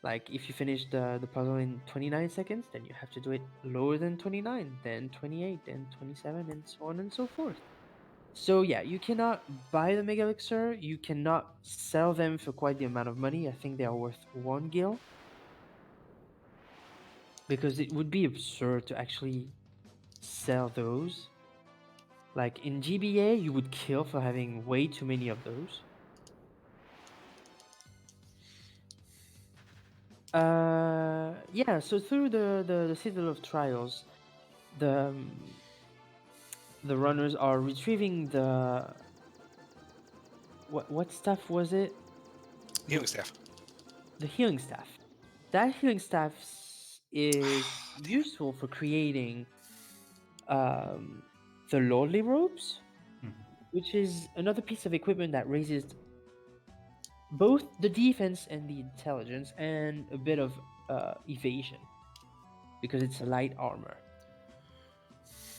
Like if you finish the puzzle in 29 seconds, then you have to do it lower than 29, then 28, then 27, and so on and so forth. So yeah, you cannot buy the Mega Elixir, you cannot sell them for quite the amount of money. I think they are worth 1 gil. Because it would be absurd to actually sell those. Like in GBA, you would kill for having way too many of those. Yeah, so through the Citadel of Trials, the the runners are retrieving the what stuff was it? Healing staff. The healing staff. That healing staff is useful for creating the lordly robes, which is another piece of equipment that raises both the defense and the intelligence and a bit of evasion because it's a light armor.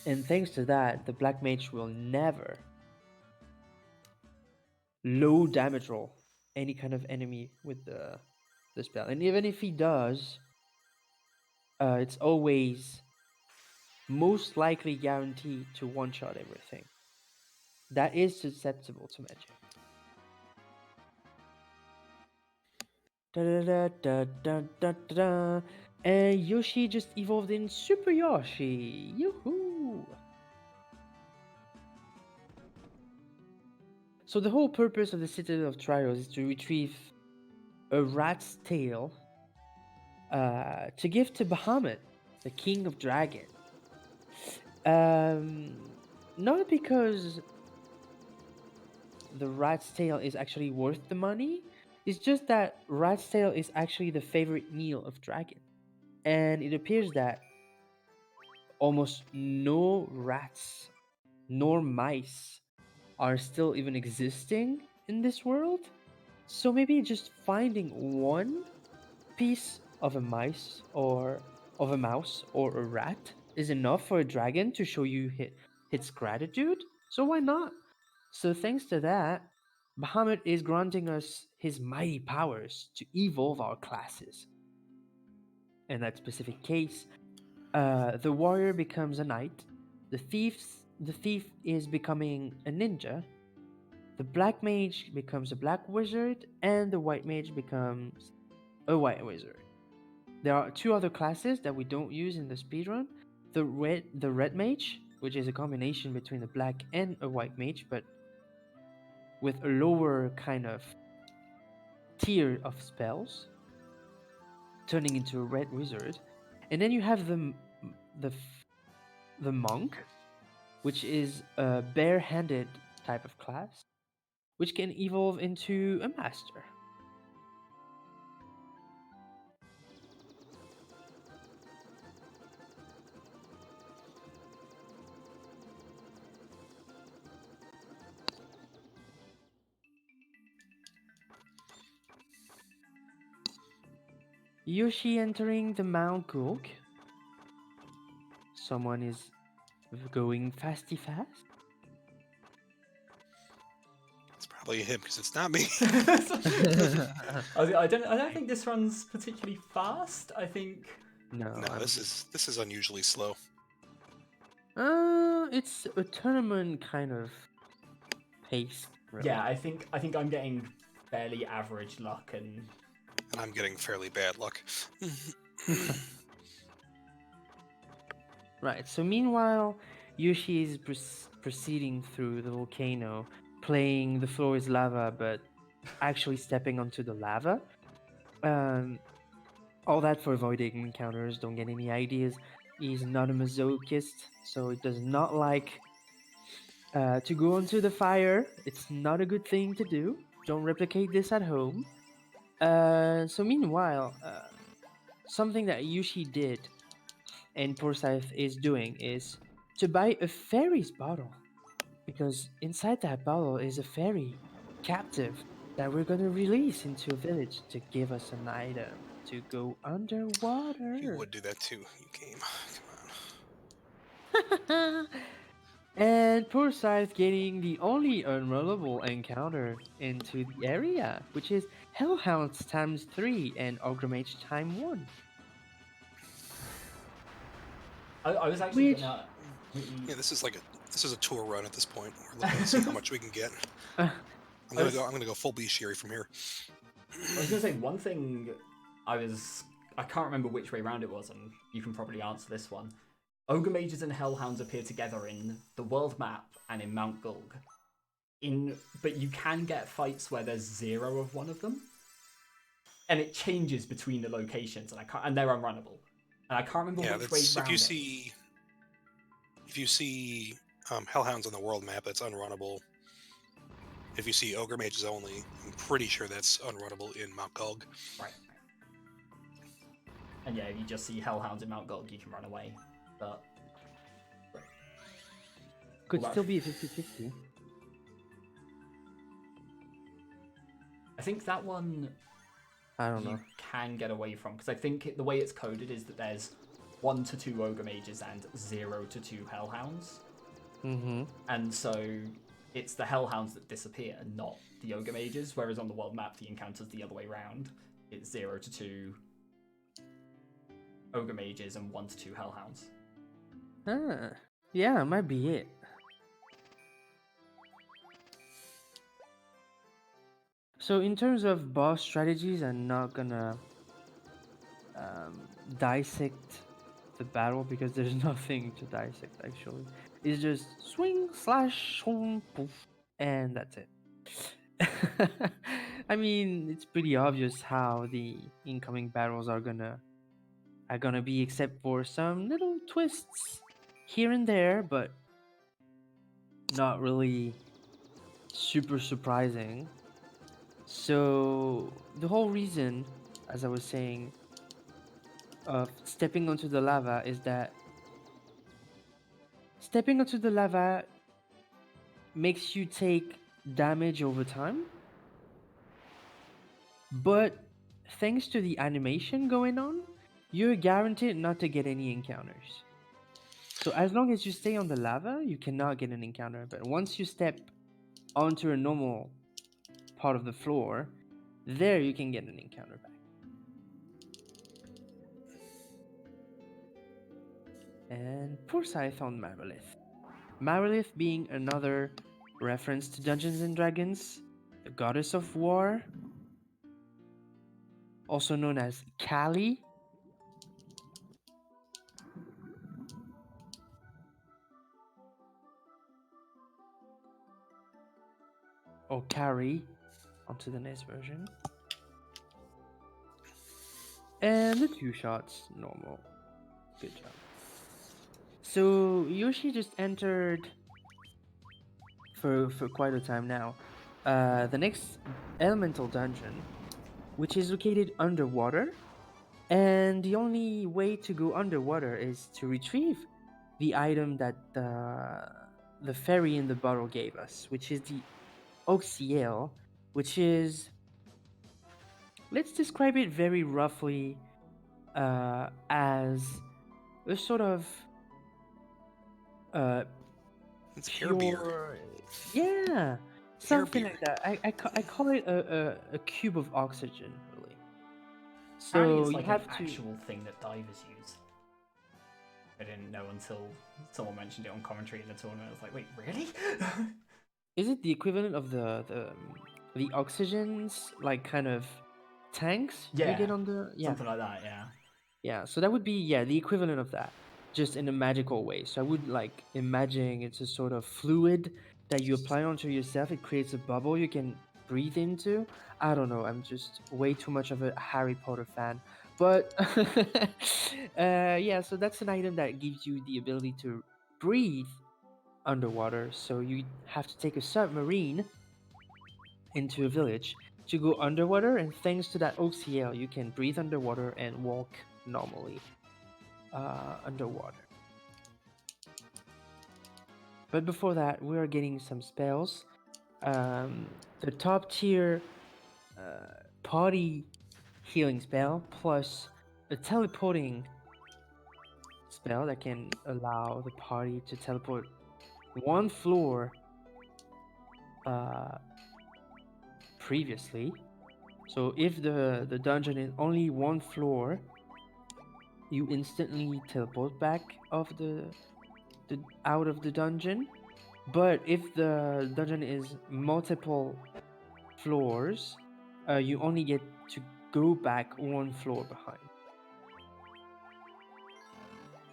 And thanks to that, the Black Mage will never low damage roll any kind of enemy with the spell. And even if he does, it's always most likely guaranteed to one-shot everything. That is susceptible to magic. Da da da da da da da da. And Yoshi just evolved in Super Yoshi. Yoo-hoo! So the whole purpose of the Citadel of Trials is to retrieve a rat's tail to give to Bahamut, the king of dragon. Um, not because the rat's tail is actually worth the money. It's just that rat's tail is actually the favorite meal of dragon, and it appears that almost no rats nor mice are still even existing in this world. So maybe just finding one piece of a mice or of a mouse or a rat is enough for a dragon to show you its gratitude. So why not? So thanks to that, Bahamut is granting us his mighty powers to evolve our classes. In that specific case, the warrior becomes a knight, the thief is becoming a ninja, the black mage becomes a black wizard, and the white mage becomes a white wizard. There are two other classes that we don't use in the speedrun. The red mage, which is a combination between a black and a white mage, but with a lower kind of tier of spells, turning into a red wizard. And then you have the the monk, which is a bare-handed type of class, which can evolve into a master. Yoshi entering the Mount Gulk. Someone is going fasty fast. It's probably him because it's not me. I don't think this runs particularly fast. I think No, No, this is unusually slow. it's a tournament kind of pace. Really. yeah, I think I'm getting fairly average luck and And I'm getting fairly bad luck. Right. So meanwhile, Yoshi is proceeding through the volcano, playing the floor is lava, but actually stepping onto the lava. All that for avoiding encounters. Don't get any ideas. He's not a masochist, so he does not like to go onto the fire. It's not a good thing to do. Don't replicate this at home. So meanwhile, something that Yoshi did and Poorscythe is doing is to buy a fairy's bottle, because inside that bottle is a fairy captive that we're gonna release into a village to give us an item to go underwater. You would do that too, you game. Come on. And Poorscythe getting the only unrollable encounter into the area, which is Hellhounds times 3 and Ogre Mage time 1. I was actually Which- gonna. Yeah, this is a tour run at this point. We're looking to see how much we can get. Uh, I'm gonna go full bestiary from here. I was gonna say one thing. I can't remember which way round it was, and you can probably answer this one. Ogre Mages and Hellhounds appear together in the world map and in Mount Gulg. But you can get fights where there's 0 of one of them, and it changes between the locations, and they're unrunnable. And I can't remember which way round. If you see Hellhounds on the world map, that's unrunnable. If you see Ogre Mages only, I'm pretty sure that's unrunnable in Mount Gulg. Right. And yeah, if you just see Hellhounds in Mount Gulg, you can run away. But Could Well, still be a 50-50. I think that one I don't you know. can get away from, because I think the way it's coded is that there's 1 to 2 Ogre Mages and 0 to 2 Hellhounds. Mm-hmm. And so it's the Hellhounds that disappear, not the Ogre Mages, whereas on the world map, the encounter's the other way around. It's 0 to 2 Ogre Mages and 1 to 2 Hellhounds. Ah, yeah, might be it. So in terms of boss strategies, I'm not gonna dissect the battle because there's nothing to dissect actually. It's just swing slash swing poof, and that's it. I mean, it's pretty obvious how the incoming battles are gonna be, except for some little twists here and there, but not really super surprising. So the whole reason, as I was saying, of stepping onto the lava is that stepping onto the lava makes you take damage over time, but thanks to the animation going on, you're guaranteed not to get any encounters. So as long as you stay on the lava, you cannot get an encounter, but once you step onto a normal part of the floor, there you can get an encounter back. And Poorscythe on Marilith. Marilith being another reference to Dungeons and Dragons, the goddess of war, also known as Kali. Or Carry onto the NES version. And the 2 shots, normal. Good job. So Yoshi just entered for quite a time now. The next elemental dungeon, which is located underwater, and the only way to go underwater is to retrieve the item that the fairy in the bottle gave us, which is the Oxiel, which is, let's describe it very roughly as a sort of It's air beer. pure, yeah, something like that. I call it a cube of oxygen, really. Apparently, So it's you like have an to. actual thing that divers use. I didn't know until someone mentioned it on commentary in the tournament. I was like, wait, really? Is it the equivalent of the oxygens, like kind of tanks you Yeah, get on the, yeah, something like that. Yeah. yeah? So that would be, yeah, the equivalent of that, just in a magical way. So I would like imagine it's a sort of fluid that you apply onto yourself. It creates a bubble you can breathe into. I don't know. I'm just way too much of a Harry Potter fan, but yeah. So that's an item that gives you the ability to breathe underwater, so you have to take a submarine into a village to go underwater, and thanks to that OCL, you can breathe underwater and walk normally underwater. But before that, we are getting some spells. The top tier party healing spell plus a teleporting spell that can allow the party to teleport one floor previously. So if the dungeon is only one floor, you instantly teleport back of the out of the dungeon. But if the dungeon is multiple floors, you only get to go back one floor behind,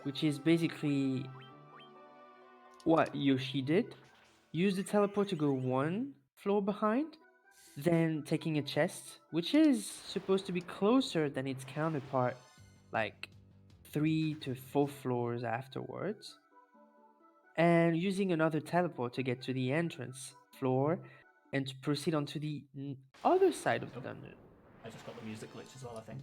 which is basically what Yoshi did. Use the teleport to go one floor behind, then taking a chest, which is supposed to be closer than its counterpart, like 3 to 4 floors afterwards, and using another teleport to get to the entrance floor and to proceed onto the other side of the dungeon. I just got the music glitch as well, I think.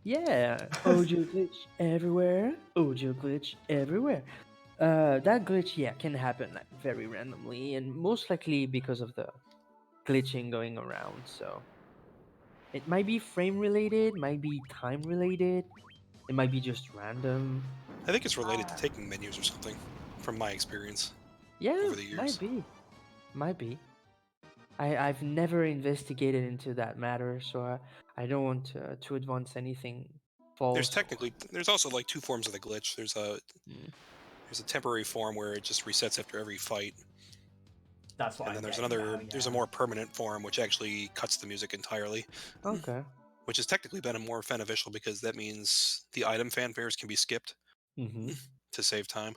Yeah, audio glitch everywhere, audio glitch everywhere. That glitch, yeah, can happen like very randomly, and most likely because of the glitching going around. So it might be frame related, might be time related, it might be just random. I think it's related to taking menus or something, from my experience Yeah, over the years. might be. I've never investigated into that matter, so I don't want to advance anything false. There's also like 2 forms of the glitch. Mm. There's a temporary form where it just resets after every fight, That's what And I'm then there's getting another, now, there's a yeah. more permanent form which actually cuts the music entirely, Okay. which has technically been more beneficial because that means the item fanfares can be skipped Mm-hmm. to save time.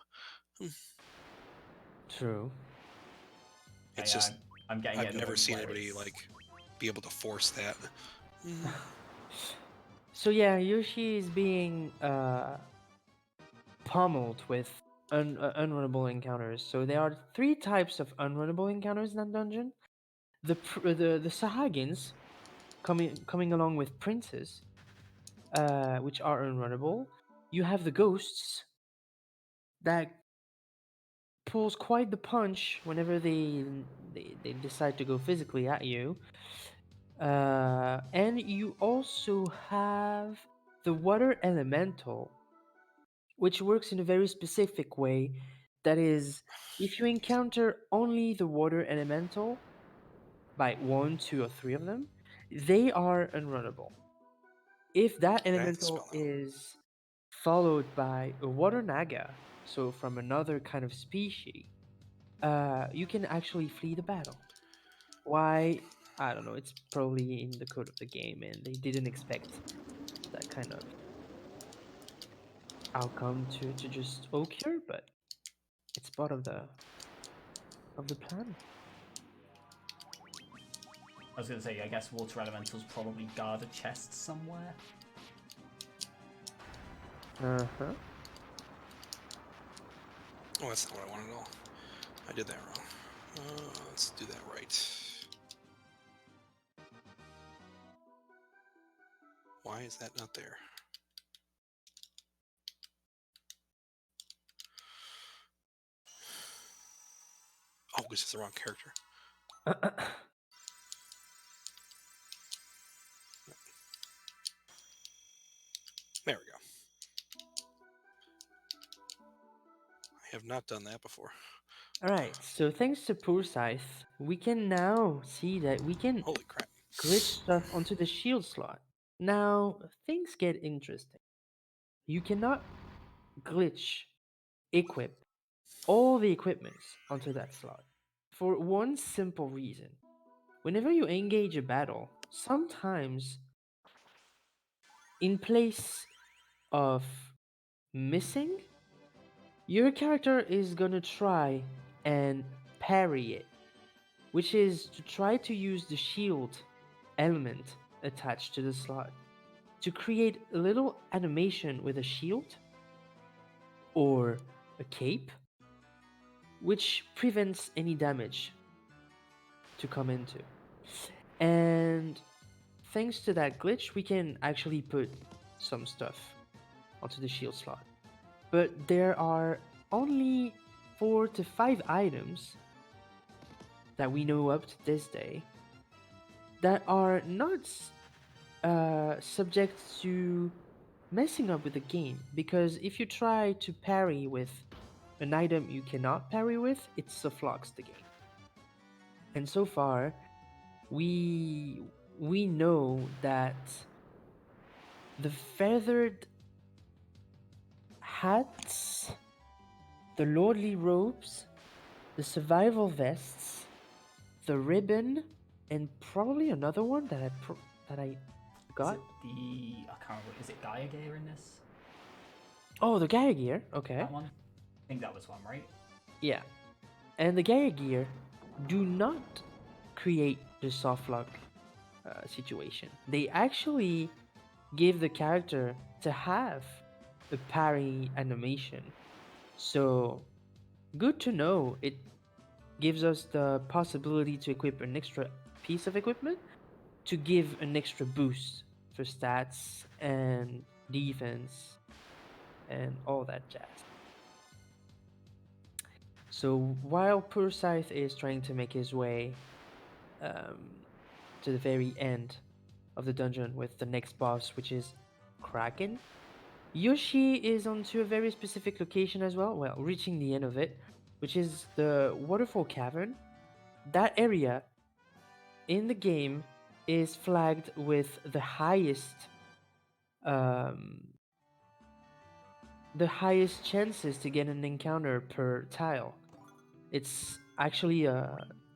True. It's Yeah, just I'm getting it I've at the never moment seen where anybody it's like be able to force that. So yeah, Yoshi is being pummeled with unrunnable encounters. So there are three types of unrunnable encounters in that dungeon. The Sahagins coming along with princes, which are unrunnable. You have the ghosts that pulls quite the punch whenever they decide to go physically at you. And you also have the water elemental, which works in a very specific way. That is, if you encounter only the water elemental by one, two, or three of them, they are unrunnable. If that Okay, I have to elemental spell out. is followed by a water naga, so from another kind of species, you can actually flee the battle. Why? I don't know. It's probably in the code of the game, and they didn't expect that kind of outcome to just occur, but it's part of the plan. I was gonna say, I guess water elementals probably guard a chest somewhere. Uh huh. Oh, that's not what I wanted at all. I did that wrong. Let's do that right. Why is that not there? Oh, this is the wrong character. There we go. I have not done that before. All right. So thanks to Poorscythe, we can now see that we can Holy crap. glitch stuff onto the shield slot. Now things get interesting. You cannot glitch equip all the equipments onto that slot for one simple reason. Whenever you engage a battle, sometimes in place of missing, your character is gonna try and parry it, which is to try to use the shield element attached to the slot to create a little animation with a shield or a cape, which prevents any damage to come into. And thanks to that glitch, we can actually put some stuff onto the shield slot. But there are only 4 to 5 items that we know up to this day that are not subject to messing up with the game, because if you try to parry with an item you cannot parry with, it sufflocks the game. And so far, we know that the feathered hats, the lordly robes, the survival vests, the ribbon, and probably another one that I Is got. it the I can't remember? Is it Gaia gear in this? Oh, the Gaia gear. Okay. That one? I think that was one, right? Yeah. And the Gaia gear do not create the soft lock situation. They actually give the character to have a parry animation. So good to know. It gives us the possibility to equip an extra piece of equipment to give an extra boost for stats and defense and all that jazz. So while Poorscythe is trying to make his way um, to the very end of the dungeon with the next boss, which is Kraken, Yoshi is onto a very specific location as well. Well, reaching the end of it, which is the Waterfall Cavern. That area in the game is flagged with um, the highest chances to get an encounter per tile. It's actually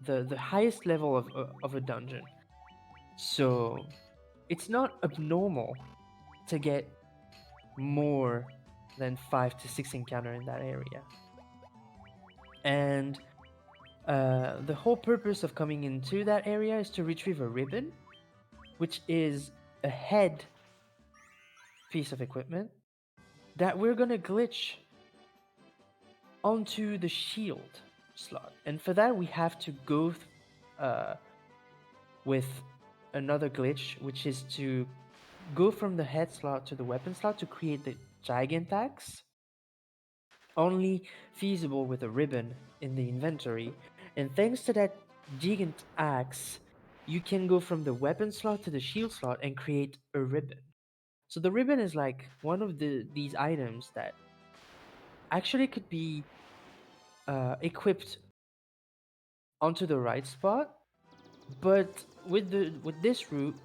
the highest level of a dungeon. So it's not abnormal to get more than 5 to 6 encounter in that area. And the whole purpose of coming into that area is to retrieve a ribbon, which is a head piece of equipment that we're gonna glitch onto the shield slot. And for that, we have to go with another glitch, which is to go from the head slot to the weapon slot to create the Gigant Axe. Only feasible with a ribbon in the inventory. And thanks to that Gigant Axe, you can go from the weapon slot to the shield slot and create a ribbon. So the ribbon is like one of these items that actually could be equipped onto the right spot, but with this route,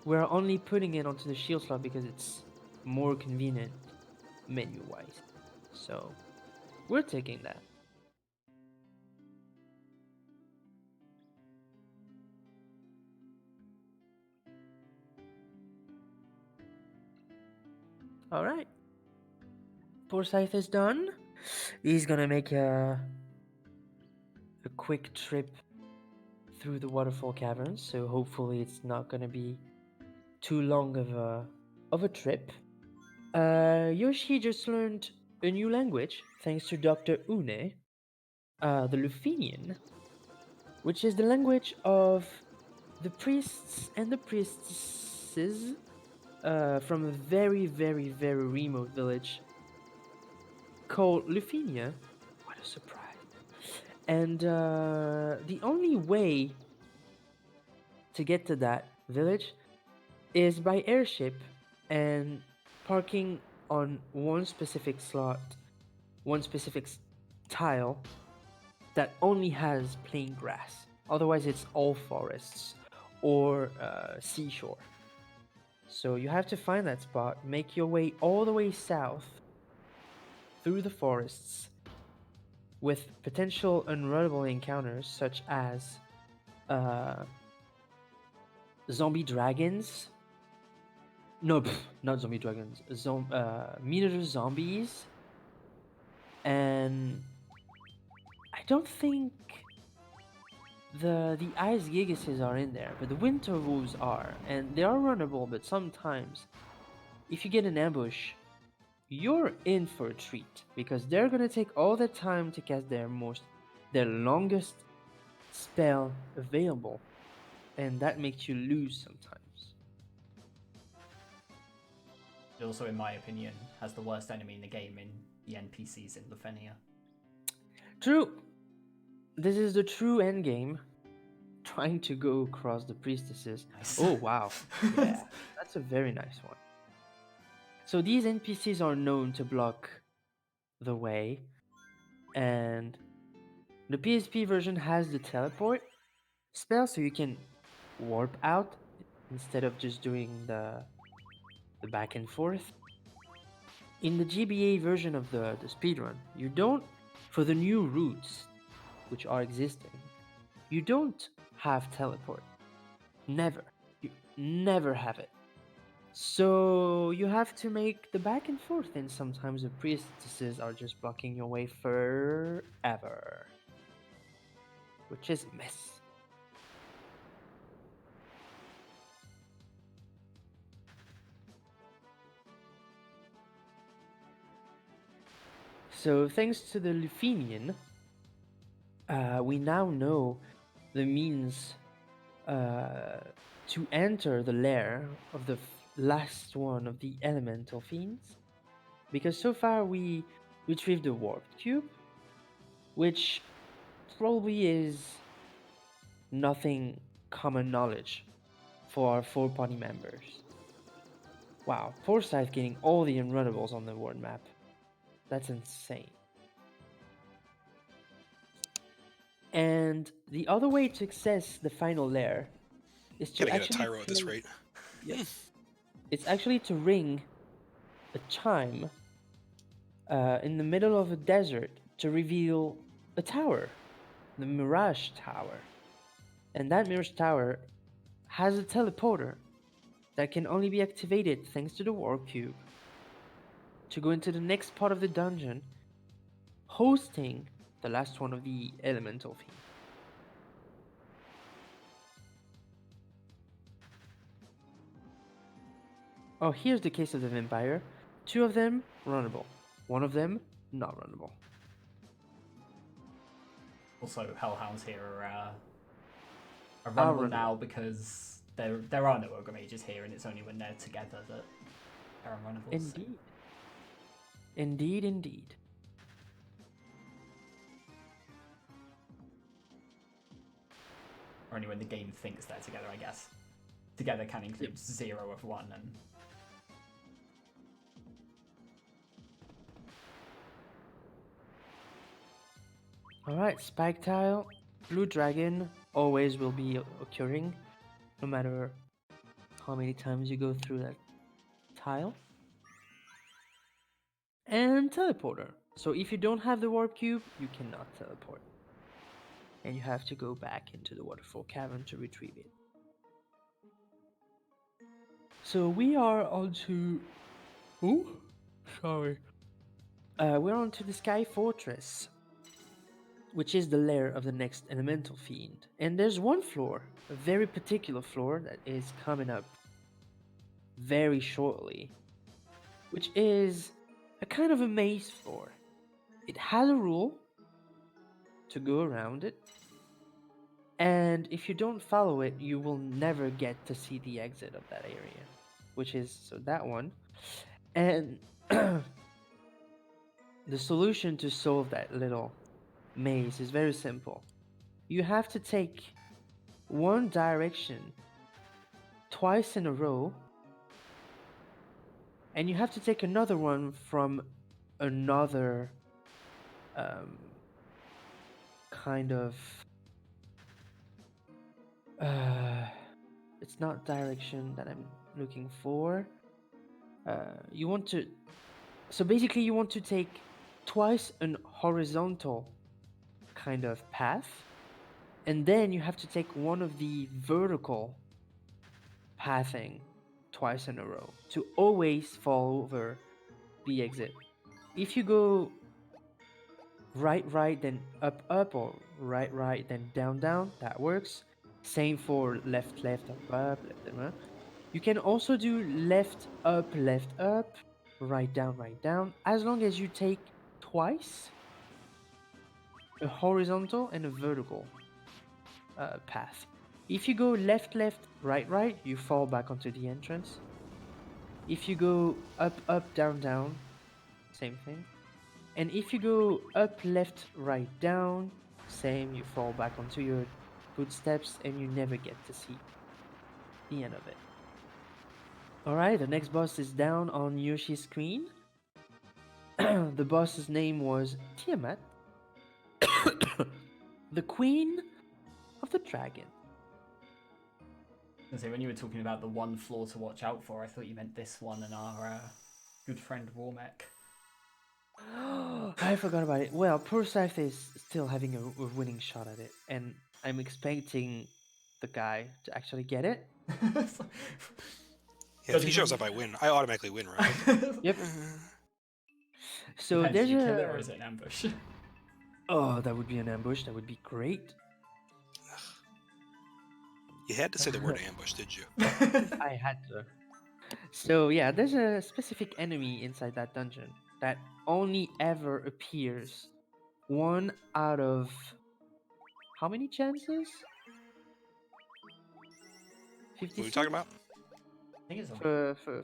we're only putting it onto the shield slot because it's more convenient menu-wise. So we're taking that. All right. Poorscythe is done. He's gonna make a quick trip through the waterfall caverns, so hopefully it's not gonna be too long of a trip. Yoshi just learned a new language thanks to Dr. Une, the Lufenian, which is the language of the priests and the priestesses from a very, very, very remote village called Lufenia. What a surprise. And the only way to get to that village is by airship and parking on one specific slot, one specific tile that only has plain grass. Otherwise, it's all forests or seashore. So you have to find that spot, make your way all the way south through the forests with potential unrunnable encounters such as zombie dragons. No, not zombie dragons. Minotaur zombies. And I don't think the ice gigases are in there, but the winter wolves are, and they are runnable. But sometimes, if you get an ambush, you're in for a treat because they're gonna take all the time to cast their longest spell available, and that makes you lose sometimes. It also, in my opinion, has the worst enemy in the game in the NPCs in Lufenia. True. This is the true end game. Trying to go across the priestesses. Nice. Oh wow. Yeah, that's a very nice one. So these NPCs are known to block the way, and the PSP version has the teleport spell, so you can warp out instead of just doing the back and forth. In the GBA version of the speedrun, you don't, for the new routes which are existing, you don't have teleport. Never. You never have it. So you have to make the back and forth, and sometimes the priestesses are just blocking your way forever, which is a mess. So thanks to the Lufenian, we now know the means to enter the lair of the last one of the elemental fiends, because so far we retrieved the warped cube, which probably is nothing common knowledge for our 4 party members. Wow, Poorscythe getting all the unrunnables on the world map. That's insane. And the other way to access the final lair is to Gotta get a actually Tyro at this rate. Yes. It's actually to ring a chime in the middle of a desert to reveal a tower the Mirage Tower. And that Mirage Tower has a teleporter that can only be activated thanks to the Warp Cube to go into the next part of the dungeon, hosting the last one of the Elemental Fiend. Oh, here's the case of the Vampire. 2 of them runnable, 1 of them not runnable. Also, Hellhounds here are Are runnable runnable. now because there are no Ogre Mages here, and it's only when they're together that they're unrunnable. Indeed. Indeed, indeed. Or only when the game thinks they're together, I guess. Together can include 0 of 1 and... Alright, Spike Tile, Blue Dragon always will be occurring, no matter how many times you go through that tile. And Teleporter. So if you don't have the Warp Cube, you cannot teleport. And you have to go back into the Waterfall Cavern to retrieve it. So we are on to... Ooh, sorry. We're on to the Sky Fortress, which is the lair of the next Elemental Fiend. And there's one floor, a very particular floor that is coming up very shortly, which is a kind of a maze floor. It has a rule to go around it, and if you don't follow it, you will never get to see the exit of that area, which is so that one. And the solution to solve that little maze is very simple. You have to take one direction twice in a row, and you have to take another one from another kind of it's not direction that I'm looking for. You want to, so basically you want to take twice an horizontal kind of path, and then you have to take one of the vertical pathing twice in a row to always fall over the exit. If you go right then up, or right then down, that works. Same for left up, left. You can also do left up, right down, as long as you take twice a horizontal and a vertical path. If you go left, right, you fall back onto the entrance. If you go up, down, same thing. And if you go up, left, right, down, same, you fall back onto your footsteps and you never get to see the end of it. Alright, the next boss is down on Yoshi's screen. The boss's name was Tiamat, the queen of the dragon. So when you were talking about the one floor to watch out for, I thought you meant this one and our good friend Warmek. I forgot about it. Well, Poorscythe is still having a winning shot at it, and I'm expecting the guy to actually get it. Yeah, if he shows up, I win. I automatically win, right? Yep. So Depends, there's do you a... kill it or is it an ambush? Oh, that would be an ambush. That would be great. You had to say the word ambush, did you? I had to. So yeah, there's a specific enemy inside that dungeon that only ever appears 1 out of how many chances? What are we 56? talking about? I think it's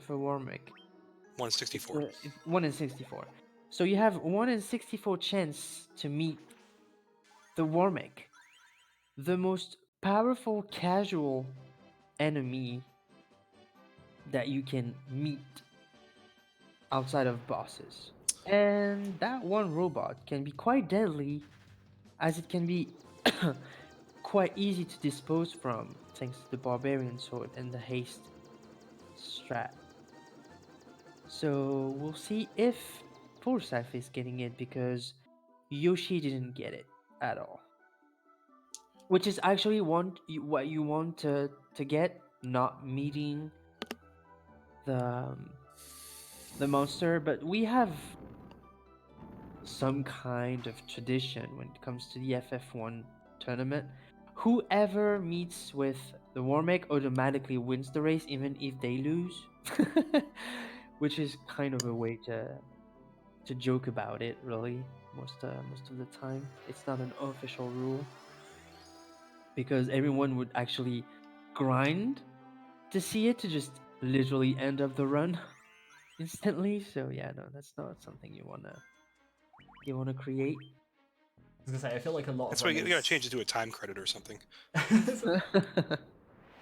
For Warmick. 164. 1 in 64. So you have 1 in 64 chance to meet the Warmick, the most powerful casual enemy that you can meet outside of bosses. And that one robot can be quite deadly, as it can be quite easy to dispose from thanks to the barbarian sword and the haste strat. So we'll see if Poorscythe is getting it, because Yoshi didn't get it at all. which is actually what you want to get, not meeting the um, the monster. But we have some kind of tradition when it comes to the FF1 tournament. Whoever meets with the Warmake automatically wins the race, even if they lose, which is kind of a way to joke about it. Really, most of the time, it's not an official rule because everyone would actually grind to see it to just literally end up the run instantly. So yeah, no, that's not something you wanna create. I was gonna say, I feel like a lot of That's why you gotta runners. change it to a time credit or something.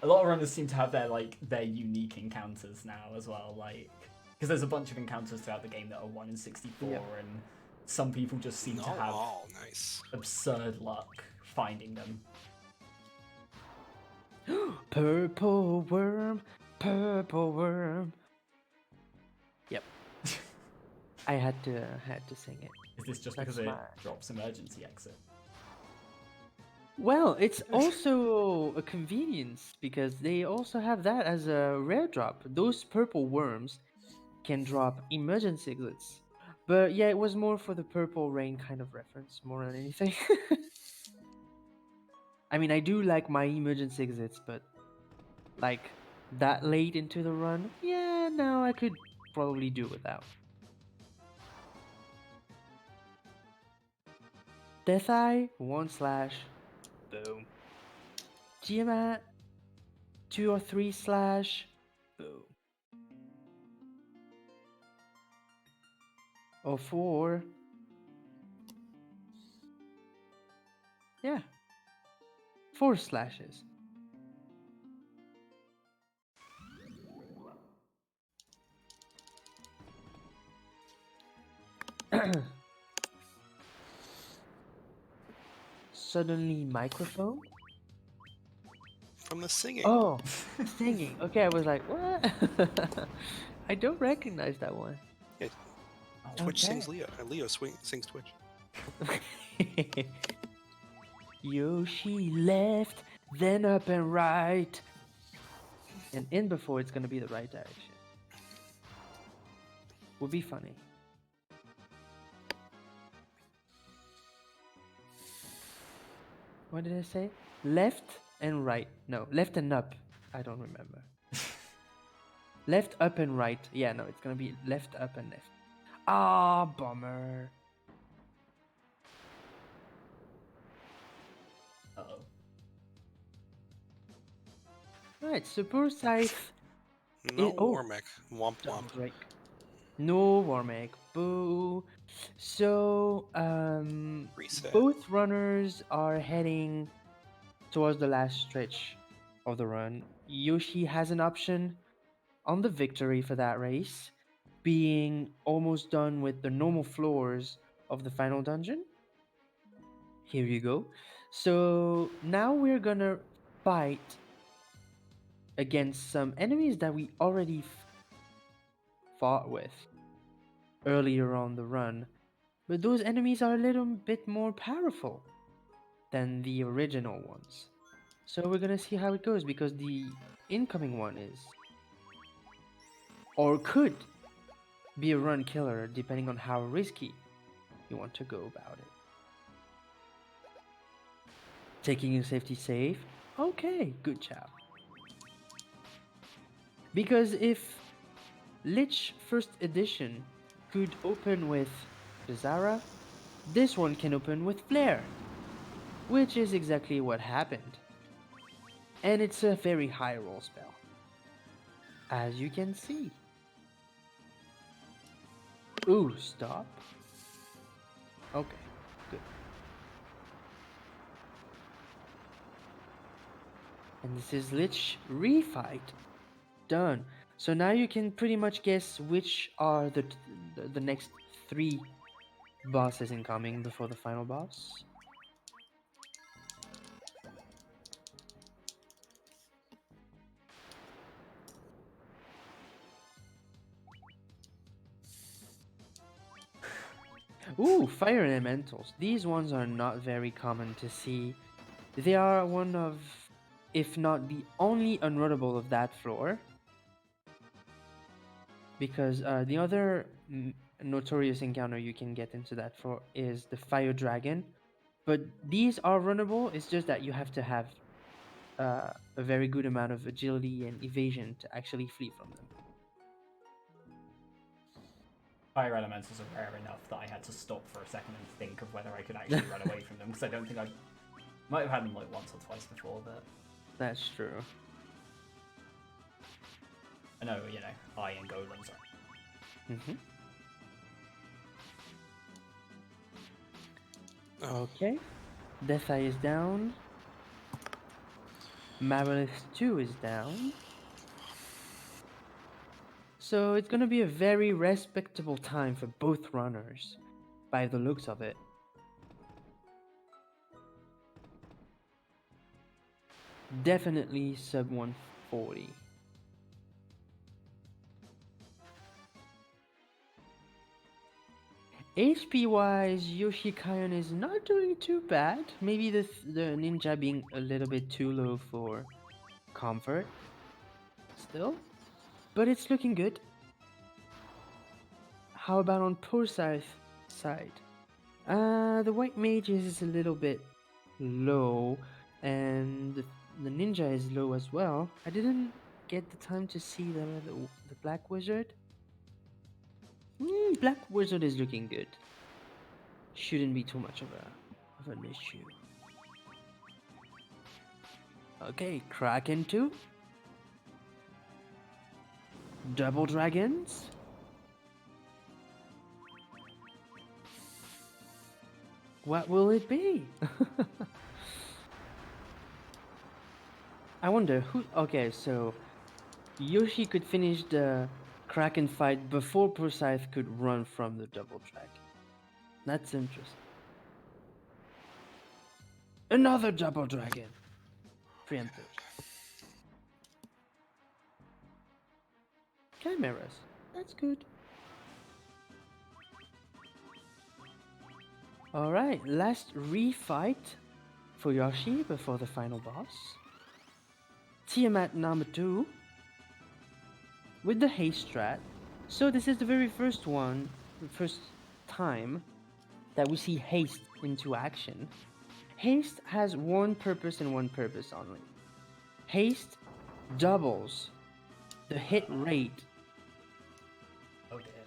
A lot of runners seem to have their unique encounters now as well, like because there's a bunch of encounters throughout the game that are 1 in 64, Yeah. and some people just seem to have Oh, nice. absurd luck finding them. Purple worm, purple worm. Yep, I had to sing it. Is this just That's because it my. drops emergency exit? Well, it's also a convenience because they also have that as a rare drop. Those purple worms can drop emergency exits. But yeah, it was more for the purple rain kind of reference more than anything. I mean, I do like my emergency exits, but like that late into the run, yeah, no, I could probably do without. Death Eye, 1/, boom. Tiamat, 2 or 3/, boom. Or 4, yeah, 4 slashes. Suddenly microphone? From the singing. Oh, singing. Okay, I was like, what? I don't recognize that one. Yeah, Twitch Okay. sings Leo, and Leo sings Twitch. Yoshi left, then up and right. And in before it's gonna be the right direction. Would be funny. What did I say? Left and right. No, left and up. I don't remember. Left, up, and right. Yeah, no, it's gonna be left, up, and left. Ah, bummer. Uh-oh. Right, so Poorscythe. No Oh, Warmech. Womp double womp. break. No Warmake. Boo. So, Reset. both runners are heading towards the last stretch of the run. Yoshi has an option on the victory for that race, being almost done with the normal floors of the final dungeon. Here you go. So now we're gonna fight against some enemies that we already fought with earlier on the run, but those enemies are a little bit more powerful than the original ones. So we're gonna see how it goes because the incoming one is, or could be a run killer depending on how risky you want to go about it. Taking your safety safe? Okay, good job. Because if Lich First Edition could open with Bizarra, this one can open with Flare, which is exactly what happened. And it's a very high roll spell, as you can see. Ooh, stop. Okay, good. And this is Lich Refight. Done. So now you can pretty much guess which are the next 3 bosses incoming before the final boss. Ooh, fire elementals. These ones are not very common to see They are one of, if not the only unrunnable of that floor. Because the other notorious encounter you can get into that floor is the fire dragon. But these are runnable, it's just that you have to have a very good amount of agility and evasion to actually flee from them. Fire elementals are rare enough that I had to stop for a second and think of whether I could actually run away from them, because I don't think I might have had them like once or twice before, but That's true. I know, you know, iron golems are. Mm-hmm. Okay. Death Eye is down. Marvelous 2 is down. So it's gonna be a very respectable time for both runners, by the looks of it. Definitely sub 140. HP wise, YoshiKyon is not doing too bad. Maybe the ninja being a little bit too low for comfort still, but it's looking good. How about on Poorscythe side? The white mage is a little bit low, and the ninja is low as well. I didn't get the time to see the black wizard. Black wizard is looking good. Shouldn't be too much of an issue. Okay, Kraken 2. Double dragons. What will it be? I wonder who. Okay, so Yoshi could finish the Kraken fight before Poorscythe could run from the double dragon. That's interesting. Another double dragon. Preemptive. Chimeras. That's good. Alright, last refight for Yoshi before the final boss. Tiamat number 2 with the haste strat. So this is the very first time that we see haste into action. Haste has one purpose and one purpose only. Haste doubles the hit rate. Oh dear.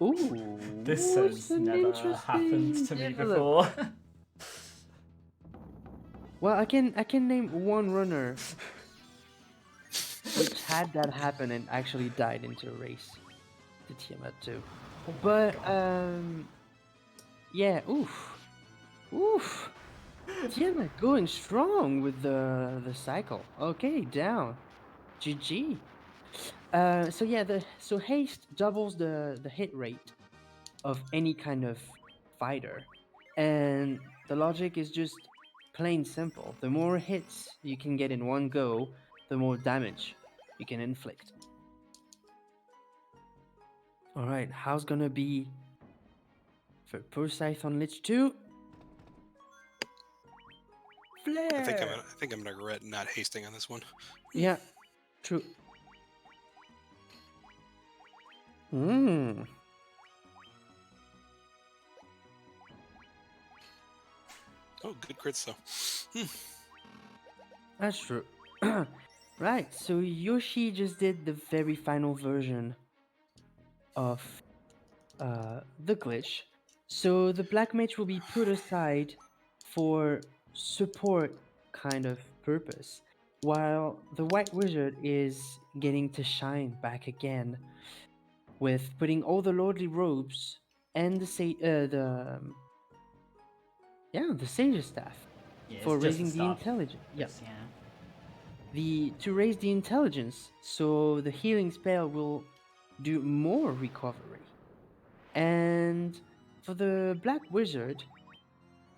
Ooh, This has never happened to me before. Well, I can name one runner which had that happen and actually died into a race. The Tiamat 2. Oh But God. yeah, oof. Tiamat going strong with the cycle. Okay, down. GG. So yeah, so haste doubles the hit rate of any kind of fighter, and the logic is just plain simple. The more hits you can get in one go, the more damage you can inflict. All right, how's gonna be for Poorscythe on Lich 2? Flare. I think I'm gonna regret not hasting on this one. Yeah, true. Hmm. Oh, good crits though. That's true. Right, so Yoshi just did the very final version of the glitch. So the black mage will be put aside for support kind of purpose, while the white wizard is getting to shine back again with putting all the lordly robes and the sage's staff Yeah, for it's just raising the stuff. intelligence. Yeah. Just, yeah. To raise the intelligence, so the healing spell will do more recovery. And for the black wizard,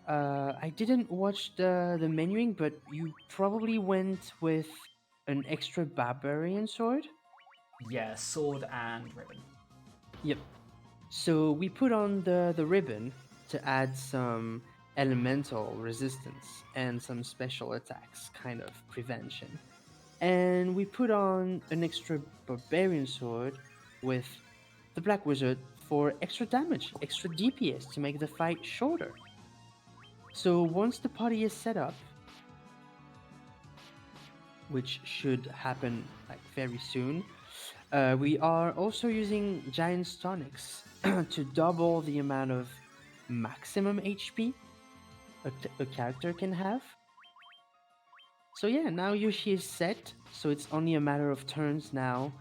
I didn't watch the menuing, but you probably went with an extra barbarian sword. Yeah, sword and ribbon. Yep. So we put on the ribbon to add some elemental resistance and some special attacks, kind of prevention. And we put on an extra barbarian sword with the black wizard for extra damage, extra DPS to make the fight shorter. So once the party is set up, which should happen like very soon, we are also using giant tonics to double the amount of maximum HP a character can have. So yeah, now Yoshi is set, so it's only a matter of turns now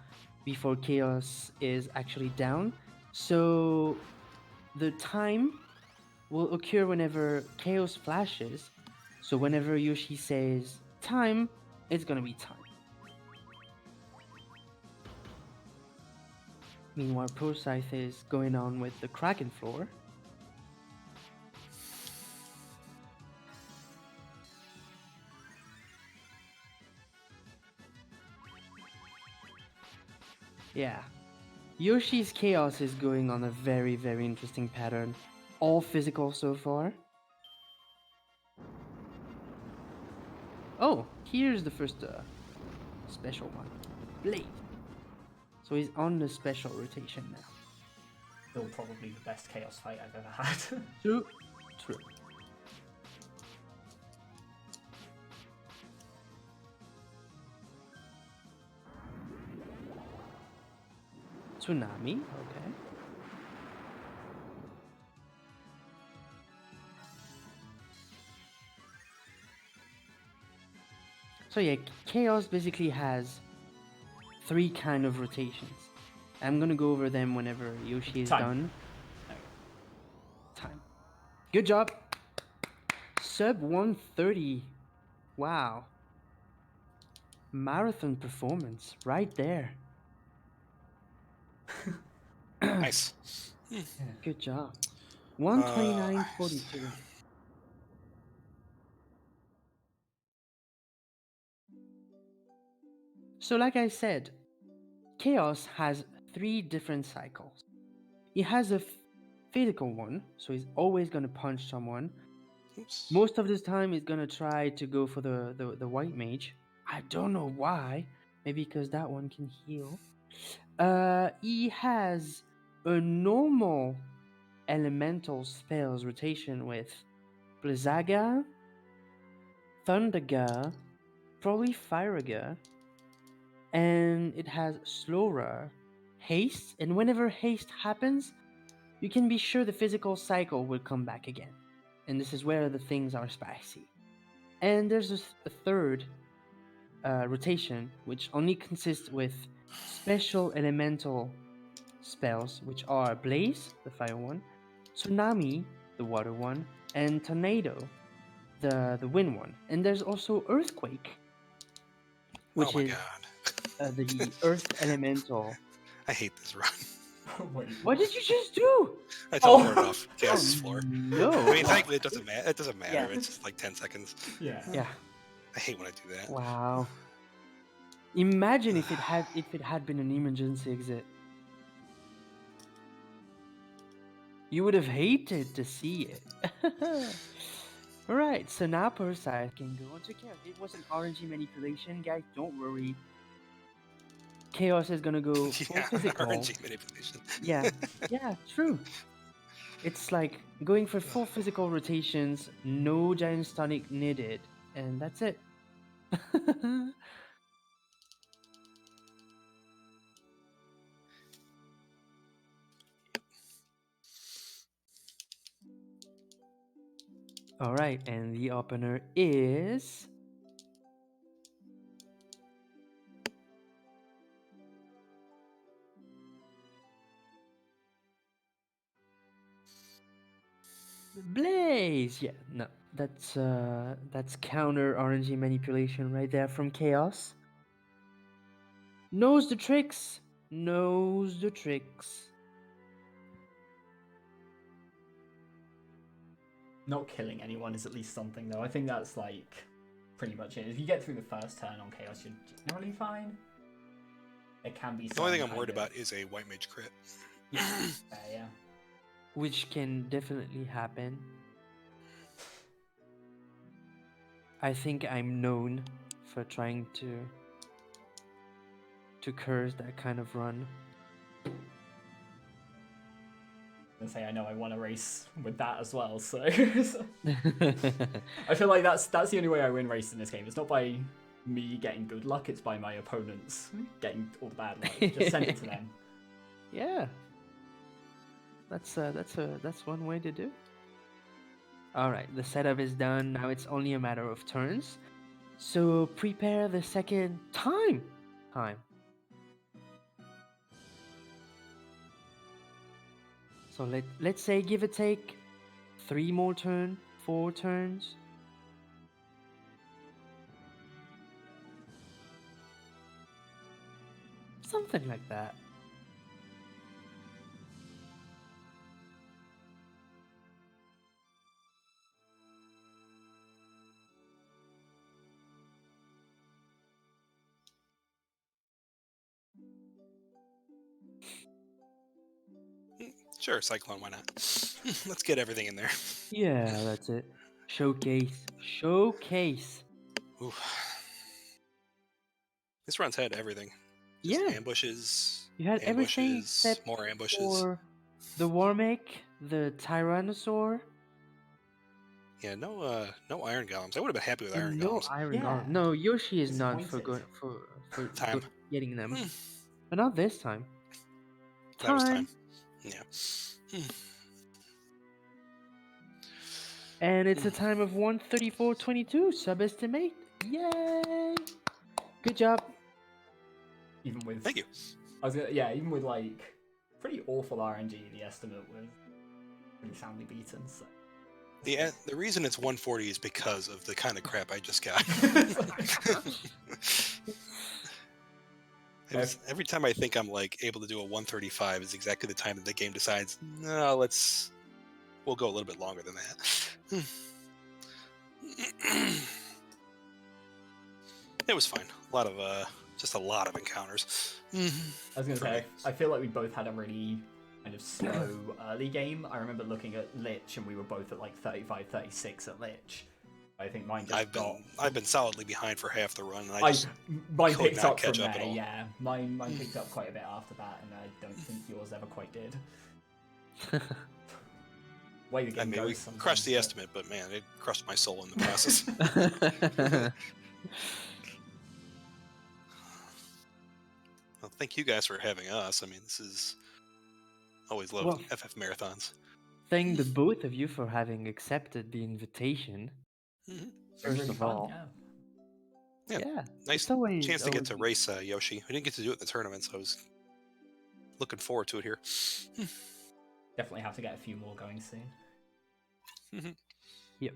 before Chaos is actually down. So the time will occur whenever Chaos flashes. So whenever Yoshi says time, it's gonna be time. Meanwhile, Poorscythe is going on with the Kraken floor. Yeah. Yoshi's Chaos is going on a very, very interesting pattern. All physical so far. Oh, here's the first special one. Blade. So he's on the special rotation now. Still probably the best Chaos fight I've ever had. True. True. Tsunami, okay. So yeah, Chaos basically has 3 kind of rotations. I'm gonna go over them whenever Yoshi is Time. done. Time. Good job. Sub 130. Wow. Marathon performance right there. Nice. Good job. 129.42. So like I said, Chaos has 3 different cycles. He has a physical one, so he's always gonna punch someone. Oops. Most of the time he's gonna try to go for the white mage. I don't know why. Maybe because that one can heal. He has a normal elemental spells rotation with Blizzaga, Thundaga, probably Firaga, and it has Slower, Haste, and whenever Haste happens, you can be sure the physical cycle will come back again. And this is where the things are spicy. And there's a third rotation, which only consists with special elemental spells, which are Blaze, the fire one, Tsunami, the water one, and Tornado, the wind one. And there's also Earthquake, which Oh my is god. the earth elemental. I hate this run. Wait, What did you just do? I teleported off Chaos's Oh, floor. no. I mean, thankfully, it doesn't matter. It doesn't matter. Yeah. It's just like 10 seconds. Yeah. Yeah. I hate when I do that. Wow. Imagine if it had been an emergency exit. You would have hated to see it. Alright, so now Poorscythe can go into Chaos. It was an RNG manipulation, guys. Don't worry. Chaos is gonna go full Yeah, physical. RNG manipulation. Yeah, yeah, true. It's like going for full physical rotations, no giant tonic needed, and that's it. Alright, and the opener is... Blaze! Yeah, no, that's counter RNG manipulation right there from Chaos. Knows the tricks! Knows the tricks. Not killing anyone is at least something, though. I think that's like pretty much it. If you get through the first turn on Chaos, you're generally fine. It can be. The only thing I'm worried about is a white mage crit. Yeah. Which can definitely happen. I think I'm known for trying to curse that kind of run. And say I know I won a race with that as well, so I feel like that's the only way I win races in this game. It's not by me getting good luck, it's by my opponents getting all the bad luck. Just send it to them. Yeah. That's one way to do. All right, the setup is done. Now it's only a matter of turns. So prepare the second time. So let's say give or take 3 more turn, 4 turns. Something like that. Sure, Cyclone, why not? Let's get everything in there. Yeah, that's it. Showcase. Ooh. This run's had everything. Just Yeah. ambushes. You had everything except more ambushes. for the Warmake, the Tyrannosaur. Yeah, no iron golems. I would have been happy with iron And no golems. iron Yeah. golem. No, Yoshi is not for Disappointed. for Time. getting them, but not this time. That was time. Yeah. And it's a time of 1:34:22. Subestimate. Yay! Good job. Even with Thank you. even with like pretty awful RNG, the estimate was pretty soundly beaten. So The reason it's 140 is because of the kind of crap I just got. Every time I think I'm like able to do a 135 is exactly the time that the game decides, no, we'll go a little bit longer than that. It was fine. Just a lot of encounters. I was gonna say, I feel like we both had a really kind of slow early game. I remember looking at Lich and we were both at like 35, 36 at Lich. I think mine just I've been solidly behind for half the run, and mine could picked not up catch from up at there. all. Yeah, mine picked up quite a bit after that, and I don't think yours ever quite did. Way the game goes. We crushed the estimate, but man, it crushed my soul in the process. Well, thank you guys for having us. I mean, this is always loved FF marathons. Thank the both of you for having accepted the invitation. First really of fun, all, yeah. Nice chance to get to race Yoshi. We didn't get to do it in the tournament, so I was looking forward to it here. Definitely have to get a few more going soon. Yep.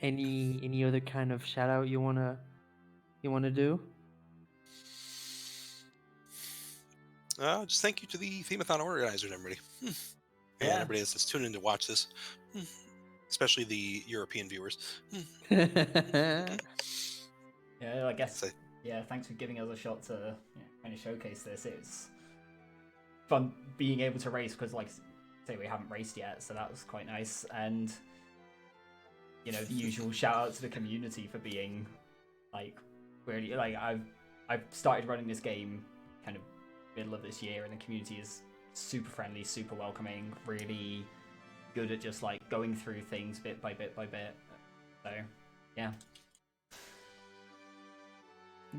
Any other kind of shout out you wanna do? Just thank you to the Themeathon organizers, everybody. And everybody that's tuned in to watch this, especially the European viewers. Yeah, I guess. Thanks for giving us a shot to kind of showcase this. It's fun being able to race because, like, say we haven't raced yet, so that was quite nice. And the usual shout out to the community for being like really like I've started running this game kind of middle of this year, and the community is super friendly, super welcoming, really good at just like going through things bit by bit by bit. So yeah.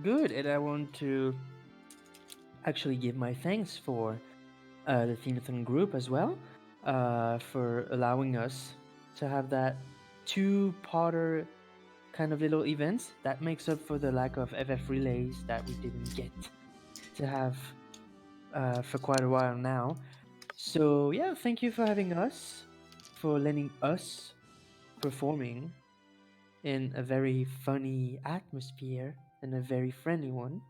Good, and I want to actually give my thanks for the Themeathon group as well, for allowing us to have that two-parter kind of little events that makes up for the lack of FF relays that we didn't get to have for quite a while now. So yeah, thank you for having us, for letting us performing in a very funny atmosphere and a very friendly one.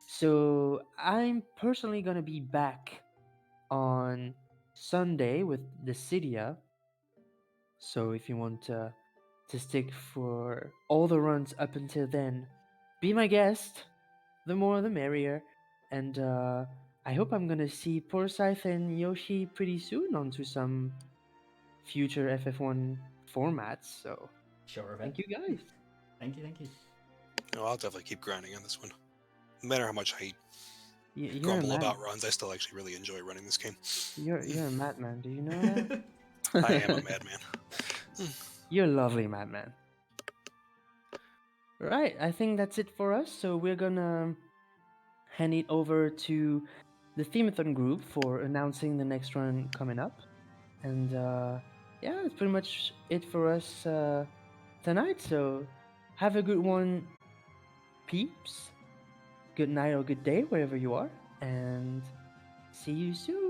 So I'm personally gonna be back on Sunday with the Cydia. So if you want to stick for all the runs up until then, be my guest. The more the merrier. And I hope I'm gonna see Poorscythe and Yoshi pretty soon onto some future FF1 formats. So Sure of it. thank you guys. Thank you, thank you. No, I'll definitely keep grinding on this one. No matter how much I You're a grumble mad. about runs, I still actually really enjoy running this game. You're a madman. Do you know that? I am a madman. You're a lovely madman. Right, I think that's it for us. So we're gonna hand it over to the Themeathon group for announcing the next run coming up. And yeah, that's pretty much it for us tonight. So have a good one, peeps. Good night or good day, wherever you are. And see you soon.